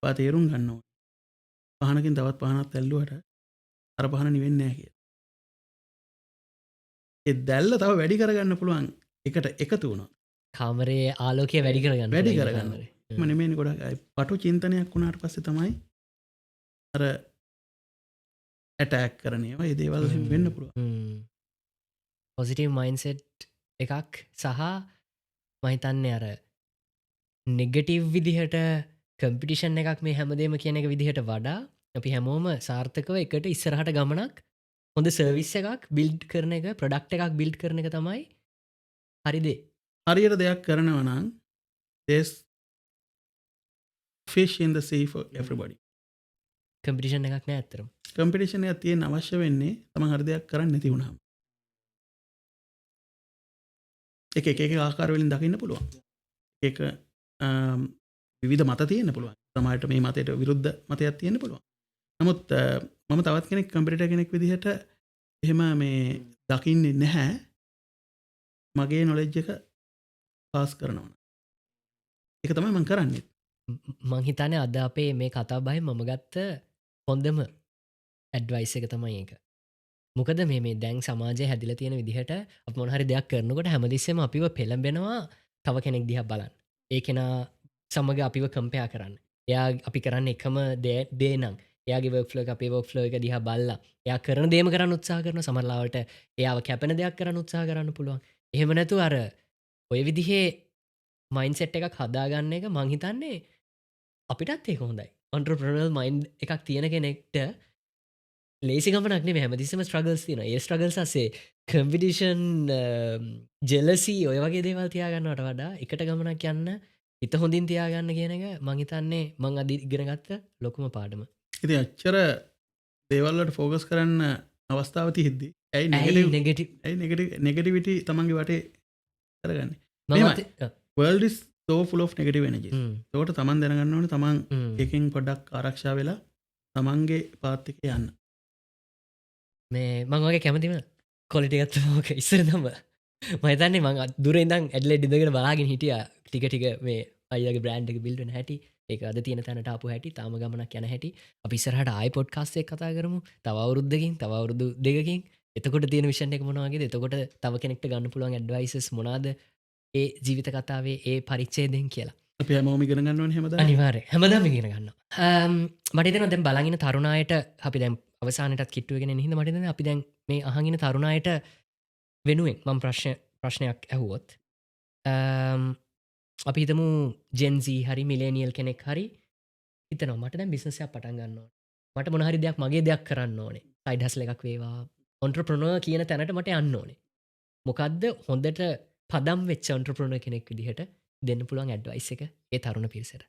ඔයා තේරුම් ගන්න ඕනේ. පහනකින් තවත් පහනක් දැල්ලුවට අර පහන නිවෙන්නේ නැහැ කියලා. ඒ දැල්ල තව වැඩි කරගන්න පුළුවන් එකට එකතු වුණා. කාමරයේ ආලෝකය වැඩි කරගන්න. මම නෙමෙයි ගොඩක් පටු චින්තනයක් වුණාට පස්සේ තමයි අර ඇටැක් කරන ඒවා ඒ දේවල් වෙන්න පුළුවන්. පොසිටිව් මයින්ඩ්සෙට් එකක් සහ මම හිතන්නේ අර නෙගටිව් විදිහට කම්පිටිෂන් එකක් මේ හැමදේම කියන එක විදිහට වඩා අපි හැමෝම සාර්ථකව එකට ඉස්සරහට ගමනක් හොඳ සර්විස් එකක් බිල්ඩ් කරන එක ප්‍රොඩක්ට් එකක් බිල්ඩ් කරන එක තමයි හරි දේ. හරියට දෙයක් කරනවා නම් there's fish in the sea for everybody. Competition එකක් නෑ ඇත්තටම. කම්පිටිෂන් එකක් තියෙන අවශ්‍ය වෙන්නේ තමන් හරි දෙයක් කරන්න නැති වුණාම. එක ආකාර වලින් දකින්න පුළුවන්. එක විවිධ මත තියෙන්න පුළුවන්. සමහරට මේ මතයට විරුද්ධ මතයක් තියෙන්න පුළුවන්. නමුත් මම තවත් කෙනෙක් කම්පිටිටර් කෙනෙක් විදිහට එහෙම මේ දකින්නේ නැහැ. මගේ නොලෙජ් එක පාස් කරනවා. ඒක තමයි මම කරන්නේ. මං හිතන්නේ අද අපේ මේ කතා බහේ මම ගත්ත හොඳම ඇඩ්වයිස් එක තමයි ඒක. මොකද මේ දැන් සමාජයේ හැදිලා තියෙන විදිහට අපි මොන හරි දෙයක් කරනකොට හැමතිස්සෙම අපිව පෙළඹෙනවා තව කෙනෙක් දිහා බලන්න. ඒ කෙනා සමග අපිව කම්පෙයාර් කරන්න. එයා අපි කරන්නේ එකම දේ නම් එයාගේ වර්ක් ෆ්ලෝ එක අපේ වර්ක් ෆ්ලෝ එක දිහා බලලා එයා කරන දේම කරන්න උත්සාහ කරනවා. සමහරවිට එයාව කැපෙන දෙයක් කරන්න උත්සාහ කරන්න පුළුවන්. එහෙම නැතු අර ඔය විදිහේ මයින්ඩ්සෙට් එකක් හදාගන්න එක මං හිතන්නේ අපිටත් ඒක හොඳයි. ඔන්ටර්ප්‍රනර් මයින්ඩ් එකක් තියෙන කෙනෙක්ට ලේසි ගමනක් නෙමෙයි. හැමතිස්සෙම ස්ට්‍රගල්ස් තියෙනවා. ඒ ස්ට්‍රගල්ස් ඇස්සේ කම්පිටිෂන් ජෙලසි ඔය වගේ දේවල් තියාගන්නවට වඩා එකට ගමනක් යන්න හිත හොඳින් තියාගන්න කියන එක මංහිතන්නේ මං අද ඉගෙන ගත්ත ලොකුම පාඩම. ඉති අච්චර දේවල්ලට ෆෝගස් කරන්න අවස්ථාවති හිද්දි ඇයි නෙගෙට නෙගටිවිට තමන්ගේ වටේ කරගන්න මමත් වර්ල්ඩ තෝ ෆුල් of නෙගටව එනජ තෝට තමන් දැනගන්න ඕන තමන් එකින් පොඩක් ආරක්ෂා වෙලා තමන්ගේ පාත්තික යන්න මේ මංගේ කැමතිම කොලිටිගත්ක ඉස්සර දම්ම මතන්නේ මං දුරෙන්දම් ඇඩල ඩිදගෙන බලාගෙන හිටිය ටික මේ අයගේ බ්‍රන්ඩ් බිල්ඩන හැටි ඒ අද තියන තැනට අපපු හැටි තාම ගමනක් යන හැටි අපිසරහට ආයි පොඩ්කාස්සේ කතා කරමු තවරුද්ධකින් තවරුදු දෙකින් එතකොට තියෙන විෂණ එක මොනවාගේ එතකොට තව කෙනෙක්ට ගන්න පුළුවන් ඇඩ්වයිසස් මොනාද ඒ ජීවිත කතාවේ ඒ පරිච්චේදෙන් කියලා අප මෝමි ගරගන්නවන හෙමද අනිවාරය හැමදම ගෙන ගන්න මටන දැන් බලගෙන තරුණයට අපි දැම් අවසානට කිට්ටුවගෙන හිද මටන අපි දැන් මේ අහගෙන තරුණයට වෙනුවෙන් මම් ප්‍රශ්නයක් ඇහුවොත් අපි හිතමු ජෙන්සී හරි මිලේනියල් කෙනෙක් හරි හිතන මට දැන් බිස්නසයක් පටන් ගන්න මට මොනහරි දෙයක් මගේ දෙයක් කරන්න ඕනේ සයිඩ් හස්ල එකක් වේවා ඔන්ට්‍රප්‍රනර් කියන තැනට මට යන්න ඕනේ මොකක්ද හොඳට පදම් වෙච්ච ඔන්ට්‍රප්‍රනර් කෙනෙක් විදිහට දෙන්න පුළුවන් ඇඩ්වයිස් එක ඒ තරුණ පිරිසට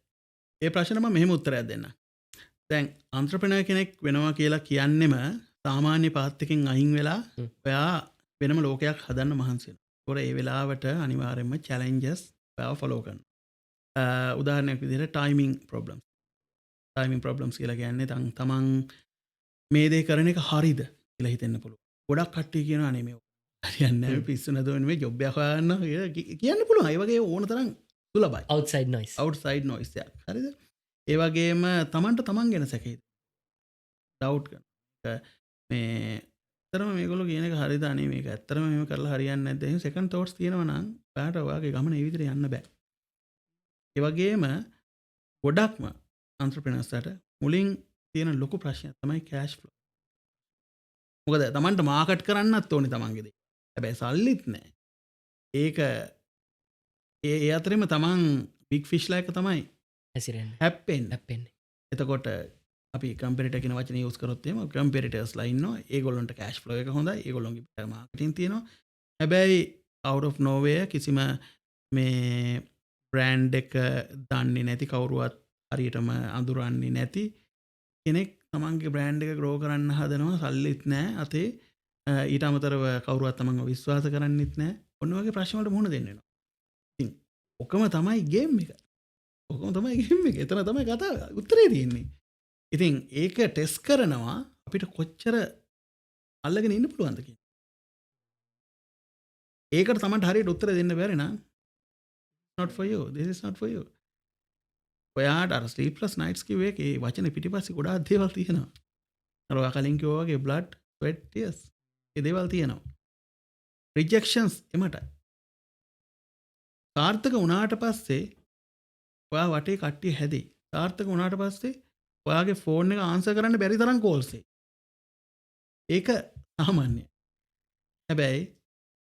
ඒ ප්‍රශ්නම මෙහෙම උත්තරයක් දෙන්න දැන් අන්ත්‍රප්‍රනර් කෙනෙක් වෙනවා කියලා කියන්නෙම සාමාන්‍ය පාත්තකින් අහිං වෙලා ඔයා වෙනම ලෝකයක් හදන්න මහන්සිෙන ොර ඒ වෙලාවට අනිවාරෙන්ම චලෙන්ජස් ෆලෝකන් උදාහරණයක් විදිර ටයිමිං ප්‍රබ්ලම්ස් කියලා ගැන්නේ තන් තමන් මේ දේ කරන එක හරිද කියලා හිතෙන්න්න පුළුව ගොඩක් කට්ටි කියන අනෙමේ හරියන්න පිස්සු නදවනේ ජොබ්්‍යහන්න කියන්න පුළුව ඒවගේ ඕන තරම් තුලබයි outside noise outside noise හරිද ඒවගේම තමන්ට තමන් ගෙන සැකේද ඩව් මේ තරම මේගොල කියනක හරිදානේ මේක ඇත්තරම මෙම කරලා හරියන්න ඇද සකන් තෝට්ස් තියෙනවනම් පෑට ඔයාගේ ගමන විදිර යන්න බෑ ඒවගේම ගොඩක්ම අන්ත්‍රපෙනස්ට මුලින් තියෙන ලොකු ප්‍රශ්නය තමයි කෑශ් ෆ්ලෝ මොකද තමන්ට මාකට් කරන්නත් ඕනි තමන්ගෙද හැබැයි සල්ලිත් නෑ ඒක ඒ අතරෙම තමන් පික් ෆිශ්ලා එක තමයි හැසිරෙන් හැප්පෙන් එතකොට අපි කම්පිට කෙන වචන යස් කරොත්තේම කම්පිටස් ලයින්න ඒගොලොන්ට කෑශ් ලෝ එක හොඳ ඒගොලොන්ගේ මාකටින් තියෙනවා හැබැයි අවු් නෝවය කිසිම මේ බ්‍රෑන්් එක දන්නේ නැති කවුරුවත් හරියටම අඳුරන්නේ නැති කෙනෙක් තමන්ගේ බ්‍රෑන්් එක ග්‍රෝ කරන්න හදනවා සල්ලිත් නෑ අතේ ඊට අමතරව කවරුවත් තමන් විශ්වාස කරන්නෙත් නෑ ඔන්න වගේ ප්‍රශ්නවලට මුහුණ දෙන්නවා ඔකම තමයි ගේම් එක ඔකම තමයි ගේම් එක එතන තමයි කතා උත්තරේ තියෙන්නේ ඉතින් ඒක ටෙස් කරනවා අපිට කොච්චර අල්ලගෙන ඉන්න පුළුවන්දක ඒකට තමට හරි උත්තර දෙන්න බැරින not for you this is not for you ඔයාට අර sleepless nights කිව්වේ ඒ වචන පිටිපස්සේ ගොඩාක් දේවල් තියෙනවා අර ඔයා කලින් කිව්වා වගේ blood sweat tears ඒ දේවල් තියෙනවා rejections එමට සාර්ථක වුණාට පස්සේ ඔයා වටේ කට්ටිය හැදේ සාර්ථක වුණාට පස්සේ ඔයාගේ ෆෝන් එක ආන්සර් කරන්න බැරි තරම් කෝල්ස් ඒක සාමාන්‍යයි හැබැයි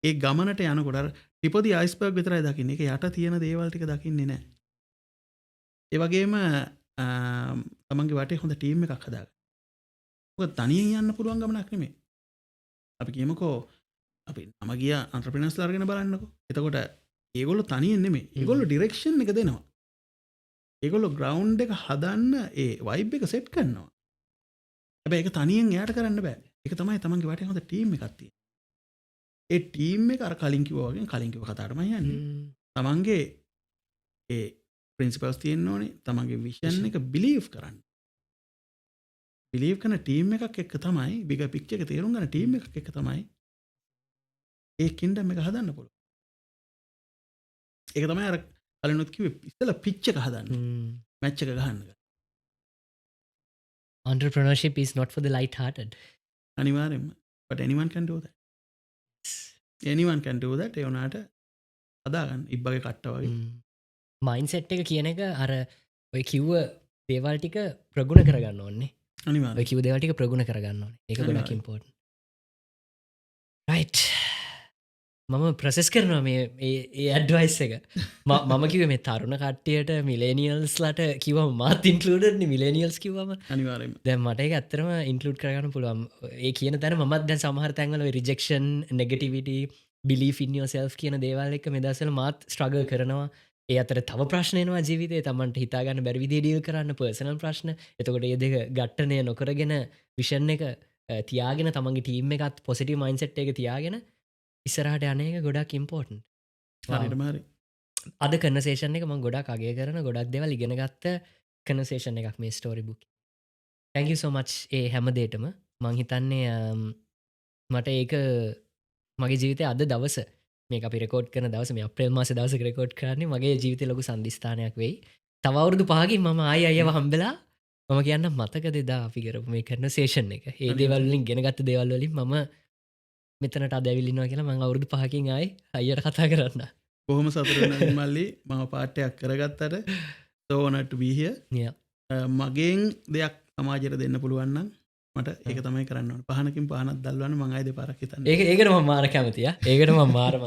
ඒ ගමනට යනකොට ටිපොදි අයිස්බර්ග් විතරයි දකින්නේ ඒක යට තියෙන දේවල් ටික දකින්නේ නැහැ ඒ වගේම තමන්ගේ වටේ හොඳ ටීම් එකක් හදාගන්න. මොකද තනියෙන් යන්න පුළුවන් ගමනක් නෙමෙයි. අපි කියමුකෝ අපි නම ගිය එන්ටර්ප්‍රිනර්ස්ලා අරගෙන බලන්නකෝ. එතකොට ඒගොල්ලෝ තනියෙන් නෙමෙයි. ඒගොල්ලෝ ඩිරෙක්ෂන් එක දෙනවා. ඒගොල්ලෝ ග්‍රවුන්ඩ් එක හදන්න ඒ වයිබ් එක සෙට් කරනවා. හැබැයි ඒක තනියෙන් එයාට කරන්න බෑ. ඒක තමයි තමන්ගේ වටේ හොඳ ටීම් එකක් තියෙන්නේ. ඒ ටීම් එක අර කලින් කිව්වා වගේ කලින් කිව්ව කතාවටම යන්නේ. තමන්ගේ ඒ ප්‍රින්සිපල්ස් තියෙන්න ඕනේ තමන්ගේ විෂන් එක බිලීව් කරන්න. බිලීව් කරන ටීම් එකක් එක්ක තමයි බිග පික්චර් එක තේරුම් ගන්න ටීම් එකක් එක්ක තමයි ඒ කින්ඩම් එක හදන්න පුළුවන්. ඒක තමයි අර කලිනුත් කිව්වේ ඉස්සෙල්ලා පිච් එක හදන්න. මැච් එක ගහන්න. Entrepreneurship is not for the light hearted. අනිවාර්යෙන්ම. But anyone can do that. Anyone can do that. ඒ උනාට හදාගන්න ඉබ්බගේ කට්ට වගේ. මයින්සෙට් එක කියන එක අර ඔය කිව්ව දේවල් ටික ප්‍රගුණ කරගන්න ඕනේ. අනිවාර්යෙන්. ඔය කිව්ව දේවල් ටික ප්‍රගුණ කරගන්න ඕනේ. ඒක ගොඩක් ඉම්පෝටන්ට්. රයිට්. මම ප්‍රොසෙස් කරනවා මේ ඒ ඇඩ්වයිස් එක. මම කිව්වේ මේ තරුණ කට්ටියට මිලේනියල්ස්ලාට කිව්වම මාත් ඉන්ක්ලූඩඩ් නේ මිලේනියල්ස් කිව්වම. අනිවාර්යෙන්ම. දැන් මට ඒක ඇත්තටම ඉන්ක්ලූඩ් කරගන්න පුළුවන්. ඒ කියන තැන මමත් දැන් සමහර තැන්වල ඔය රිජෙක්ෂන්, නෙගටිවිටි, belief in yourself කියන දේවල් එක්ක මේ දවස්වල මාත් ස්ට්‍රගල් කරනවා. ඒ අතර තව ප්‍රශ්නයනවා ජීවිතය තමන්ට හිතාගන්න බැරිවිදි ඩීල් කරන්න පර්සනල් ප්‍රශ්න එතකොට ඒ දෙක ගට්ටනය නොකරගෙන විෂන් එක තියාගෙන තමන්ගේ ටීම් එකත් පොසිටි මයින්සෙට් එක තියාගෙන ඉස්සරහට යනක ගොඩක් ඉම්පෝර්ටන් හරිටමාරි අද කනසේෂන එක ම ගොඩක් අගේ කරන ගොඩක් දෙවල් ඉගෙන ගත්ත කනසේෂන් එකක් මේ ස්ටෝරි බුක් තැංක සෝමච් ඒ හැමදේටම මංහිතන්නේ මට ඒක මගේ ජීවිතය අද දවස මේ අපි රෙකෝඩ් කරන දවස මේ අප්‍රේල් මාස දවස රෙකෝඩ් කරන්නේ මගේ ජීවිත ලොකු සන්ධස්ථානයක් වෙයි තවවුරුදු පහකින් මම අයව හම්බෙලා මම කියන්න මතක දෙදා අපි කරපු මේ කරන සේෂන් එක ඒ දේවල්ලින් ගෙනගත්ත දේවල්වලින් මම මෙතනට අදැවිල්ලිනවා කියලා මං අවුරුදු පහකින් අයි අයියට කතා කරන්න බොහොම සතුරන මල්ලි මම පාටයක් කරගත්තට සෝනට බීහිය මගෙන් දෙයක් සමාජයට දෙන්න පුළුවන්නම් මට ඒක තමයි කරන්න පහනකින් පහනත් දල්වන්න මංයිද පරක් හිතන්න ඒකට ම මාර කැමතිය ඒකට ම මාරම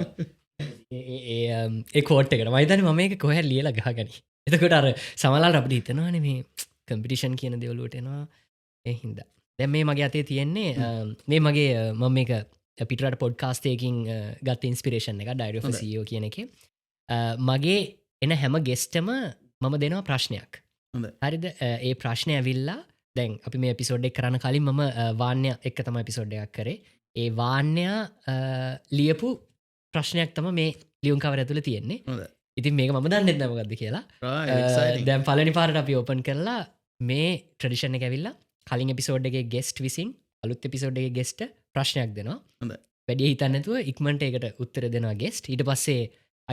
ඒ කෝට් එකට මයිතන මම එක කොහැ ලියල ගහගනි එතකොට අර සමලාට අපට හිතනවාන මේ කම්පිටිෂන් කියන දෙවලුවටෙනවා එහින්ද දැ මේ මගේ අතේ තියෙන්නේ මේ මගේ මම මේක පිටට පොඩ්කාස්ටේකින් ගත් ඉන්ස්පිරේෂන් එක ඩයිඩ සෝ කියන එක මගේ එන හැම ගෙස්ටම මම දෙනවා ප්‍රශ්නයක් හරිද ඒ ප්‍රශ්නය ඇවිල්ලා දැන් අපි මේ පිසෝඩ්ඩක් කරන්න කලින් මම වාන්‍ය එක්ක තම පිසෝඩ්ඩයක් කරේ ඒ වාන්‍යයා ලියපු ප්‍රශ්නයක් තම මේ ලියුම් කවර ඇතුළ තියෙන්නේ ඉතින් මේක මම දන්න එදමගද කියලා දැම් පලනි පාරට අපි ඕපන් කරලා මේ ට්‍රඩිෂණ එක ඇවිල්ලා කලින් එපිසෝඩ්ගේ ගෙස්ට් විසින් අලුත් එපිසෝඩ්ගේ ගෙස්ට ප්‍රශ්නයක් දෙනවා වැඩි හිතන්නතුව ඉක්මට එකට උත්තර දෙනවා ගෙස්ට් ඊට පස්සේ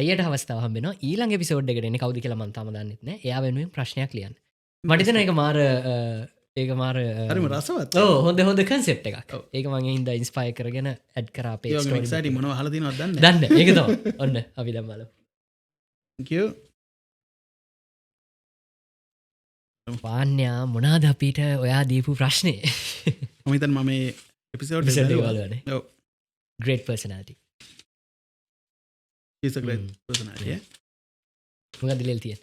අයට අවස්ථාව වෙන ඊළඟ පිසෝඩ් එකට කවද කියලා මන්තම දන්නෙත්න එයා වෙනුවෙන් ප්‍රශ්නයක් ලියන් මටිතන එක මාර ඒක මාර හරිම රසවත් හොඳ හොඳ කන්සෙප් එකක් ඒක මගේ හිද ඉන්ස්පයි කරගෙන ඇඩ් කරපේ ට මොන හලදින දන්න දන්න ඒක තම ඔන්න අපි දම්මල පාන්යා මොනාද අපිට ඔයා දීපු ප්‍රශ්නය මතන් මම එපිසෝඩ් වලන ග්‍රේට් පර්සනටි මොකද දිලෙල් තිය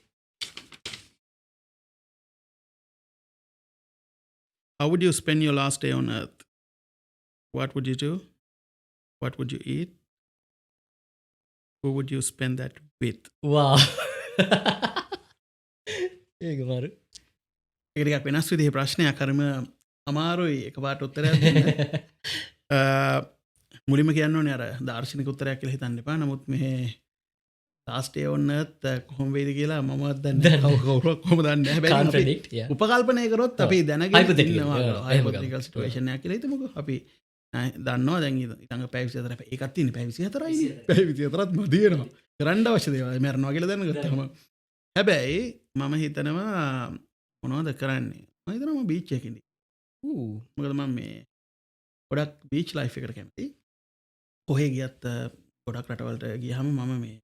How would you spend your last day on earth? What would you do? What would you eat? Who would you spend that with? Wow. ඒක මාරු. ඒක ටිකක් වෙනස් විදිහේ ප්‍රශ්නයක් කරම අමාරුයි එකපාරට උත්තරයක් දෙන්න. මුලින්ම කියන්න ඕනේ අර දාර්ශනික උත්තරයක් කියලා හිතන්න එපා. නමුත් මේ last day on earth කොහොම වේද කියලා මමවත් දන්නේ නැහැ. කොහොම දන්නේ නැහැ. හැබැයි උපකල්පනය කරොත් අපි දැනගෙන ඉන්නවා. hypothetical situation එකක් කියලා හිතමුකෝ. අපි දන්නවා දැන් ඊළඟ පැය 24 එකක් තියෙන පැය 24යි නේ. පැය 24ත් මදි වෙනවා. කරන්න අවශ්‍ය දේවල් මරනවා කියලා දැනගත්තාම. හැබැයි මම හිතනවා මොනවද කරන්නේ? මම හිතනවා මම බීච් එකේ ඉන්නේ. මොකද මම මේ ගොඩක් බීච් ලයිෆ් එකට කැමතියි. කොහේ ගියත් ගොඩක් රටවලට ගියහම මම මේ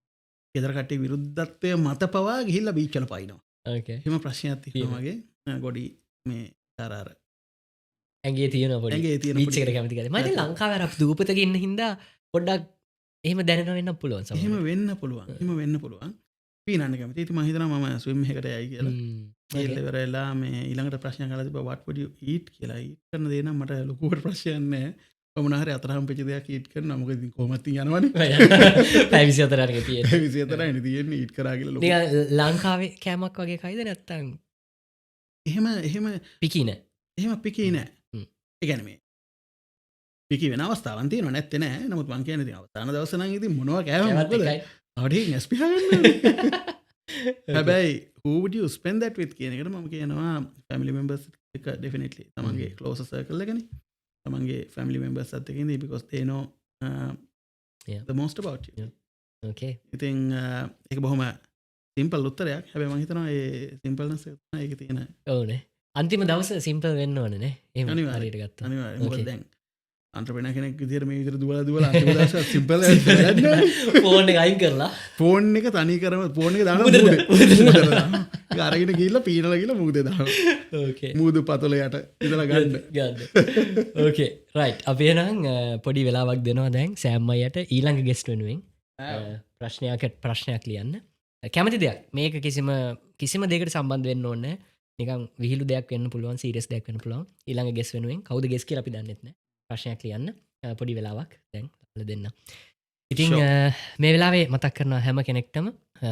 ගෙදර කට්ටිය විරුද්ධත්වය මත පවා ගිහිල්ලා බීච් වල පයින්නවා. ඕකේ. එහෙම ප්‍රශ්නයක් තියෙනවා මගේ ගොඩි මේ අර ඇගේ තියෙන පොඩි ඇගේ තියෙන බීච් එකට කැමති කියලා. මම ඉතින් ලංකාවේ අර දූපතක ඉන්න හින්දා පොඩ්ඩක් එහෙම දැනෙනවා වෙන්න පුළුවන් සමහර. එහෙම වෙන්න පුළුවන්. එහෙම වෙන්න පුළුවන්. පීනන්න කැමති. ඉතින් මම හිතනවා මම ස්විම් එකකට යයි කියලා. ඒක ඉවරලා මේ ඊළඟට ප්‍රශ්නයක් අහලා තිබ්බා what would you eat කියලා. ඊට් කරන දේ නම් මට ලොකුවට ප්‍රශ්නයක් නැහැ. මොනහරි අතරහම් පිච්ච දෙයක් ඊට් කරනවා. මොකද ඉතින් කොහොමද යනවනේ. පැය 24 ක තියෙන්නේ. පැය 24යි තියෙන්නේ ඊට් කරා කියලා ලොකු. නිකන් ලංකාවේ කෑමක් වගේ කයිද නැත්තම් එහෙම පිකි නෑ. එහෙම පිකි නෑ. ඒ කියන්නේ මේ පිකි වෙන අවස්ථාවන් තියෙනවා නැත්තේ නෑ. නමුත් මං කියන්නේ ඉතින් අවසාන දවස් නම් ඉතින් මොනවා කෑවම මොකද? අවඩේ නැස් පිහගන්න. හැබැයි who would you spend that with කියන එකට මම කියනවා family members එක definitely තමන්ගේ close circle එකනේ. තමන්ගේ family members අත් එක්ක ඉඳී because they know the most about you. Okay. ඉතින් ඒක බොහොම simple උත්තරයක්. හැබැයි මම හිතනවා ඒ simpleness එක තමයි ඒකේ තියෙන. ඕනේ. අන්තිම දවස simple වෙන්න ඕනේ නේ. එහෙම හරියට ගත්තා. අනිවාර්යයෙන්. මොකද දැන් entrepreneur කෙනෙක් විදියට මේ විදියට දුවලා අන්තිම දවස simple වැඩක් ෆෝන් එක අයින් කරලා ෆෝන් එක තනි කරම ෆෝන් එක දානවා මූදේ. ඒක අරගෙන ගිහිල්ලා පීනලා ගිහිල්ලා මූදේ දානවා. ඕකේ. මූදු පතල යට ඉඳලා ගන්න. ඕකේ. රයිට්. අපි එහෙනම් පොඩි වෙලාවක් දෙනවා දැන් සෑම් අයියට ඊළඟ ගෙස්ට් වෙනුවෙන් ප්‍රශ්නයක් ලියන්න. කැමති දෙයක්. මේක කිසිම දෙයකට සම්බන්ධ වෙන්න ඕනේ නැහැ. නිකන් විහිළු දෙයක් වෙන්න පුළුවන්, සීරියස් දෙයක් වෙන්න පුළුවන්. ඊළඟ ගෙස්ට් වෙනුවෙන් කවුද ගෙස්ට් කියලා අපි දන්නෙත් නැහැ. ප්‍රශ්නයක් ලියන්න පොඩි වෙලාවක් දැන් දෙන්න. ඉතින් මේ වෙලාවේ මතක් කරන හැම කෙනෙක්ටම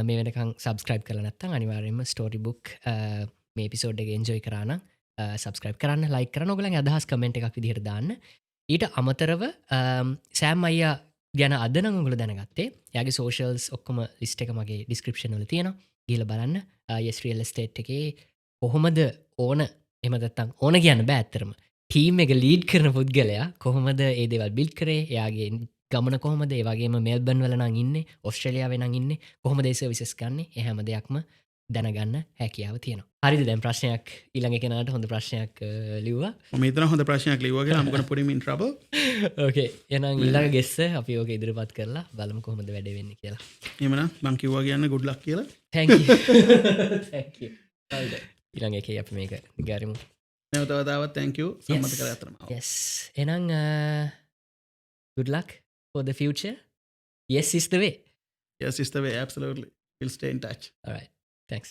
මේ වෙනකං සබස්ක්‍රයිබ් කරලා නැත්තම් අනිවාර්යයෙන්ම ස්ටෝරි බුක් මේ පිසෝඩ් එක එන්ජොයි කරානම් සබස්ක්‍රයිබ් කරන්න ලයික් කරන්න ඔයගලගේ අදහස් කමෙන්ට් එකක් විදිහට දාන්න. ඊට අමතරව සෑම් අයියා ගැන අද නම් ඔයගොල්ලෝ දැනගත්තේ. එයාගේ සෝෂල්ස් ඔක්කොම ලිස්ට් එක මගේ ඩිස්ක්‍රිප්ෂන් වල තියෙනවා. ගිහලා බලන්න. yes real estate එකේ කොහොමද ඕන එහෙම නැත්නම් ඕන කියන්න බෑ ඇත්තටම. ටීම් එක ලීඩ් කරන පුද්ගලයා කොහොමද ඒ දේවල් බිල්ඩ් කරේ? එයාගේ ගමන කොහොමද? ඒ වගේම මෙල්බර්න් වල නම් ඉන්නේ, ඕස්ට්‍රේලියාවේ නම් ඉන්නේ. කොහොමද ඒ සර්විසස් ගන්නෙ? ඒ හැම දෙයක්ම දැනගන්න හැකියාව තියෙනවා. හරිද? දැන් ප්‍රශ්නයක් ඊළඟ කෙනාට හොඳ ප්‍රශ්නයක් ලිව්වා. මම හිතන හොඳ ප්‍රශ්නයක් ලිව්වා කියලා. I'm gonna put him in trouble. ඕකේ. එහෙනම් ඊළඟ ගෙස්ස අපි ඕක ඉදිරිපත් කරලා බලමු කොහොමද වැඩේ වෙන්නේ කියලා. එහෙමනම් මං කිව්වා කියන්න good luck කියලා. thank you. thank you. හරිද? ඊළඟ එකේ අපි මේක ගාරිමු. නැවත වතාවක් thank you සම්මත කරලා අතරම. yes. එහෙනම් good luck for the future. Yes is the way. Yes is the way, absolutely. We'll stay in touch. All right. Thanks.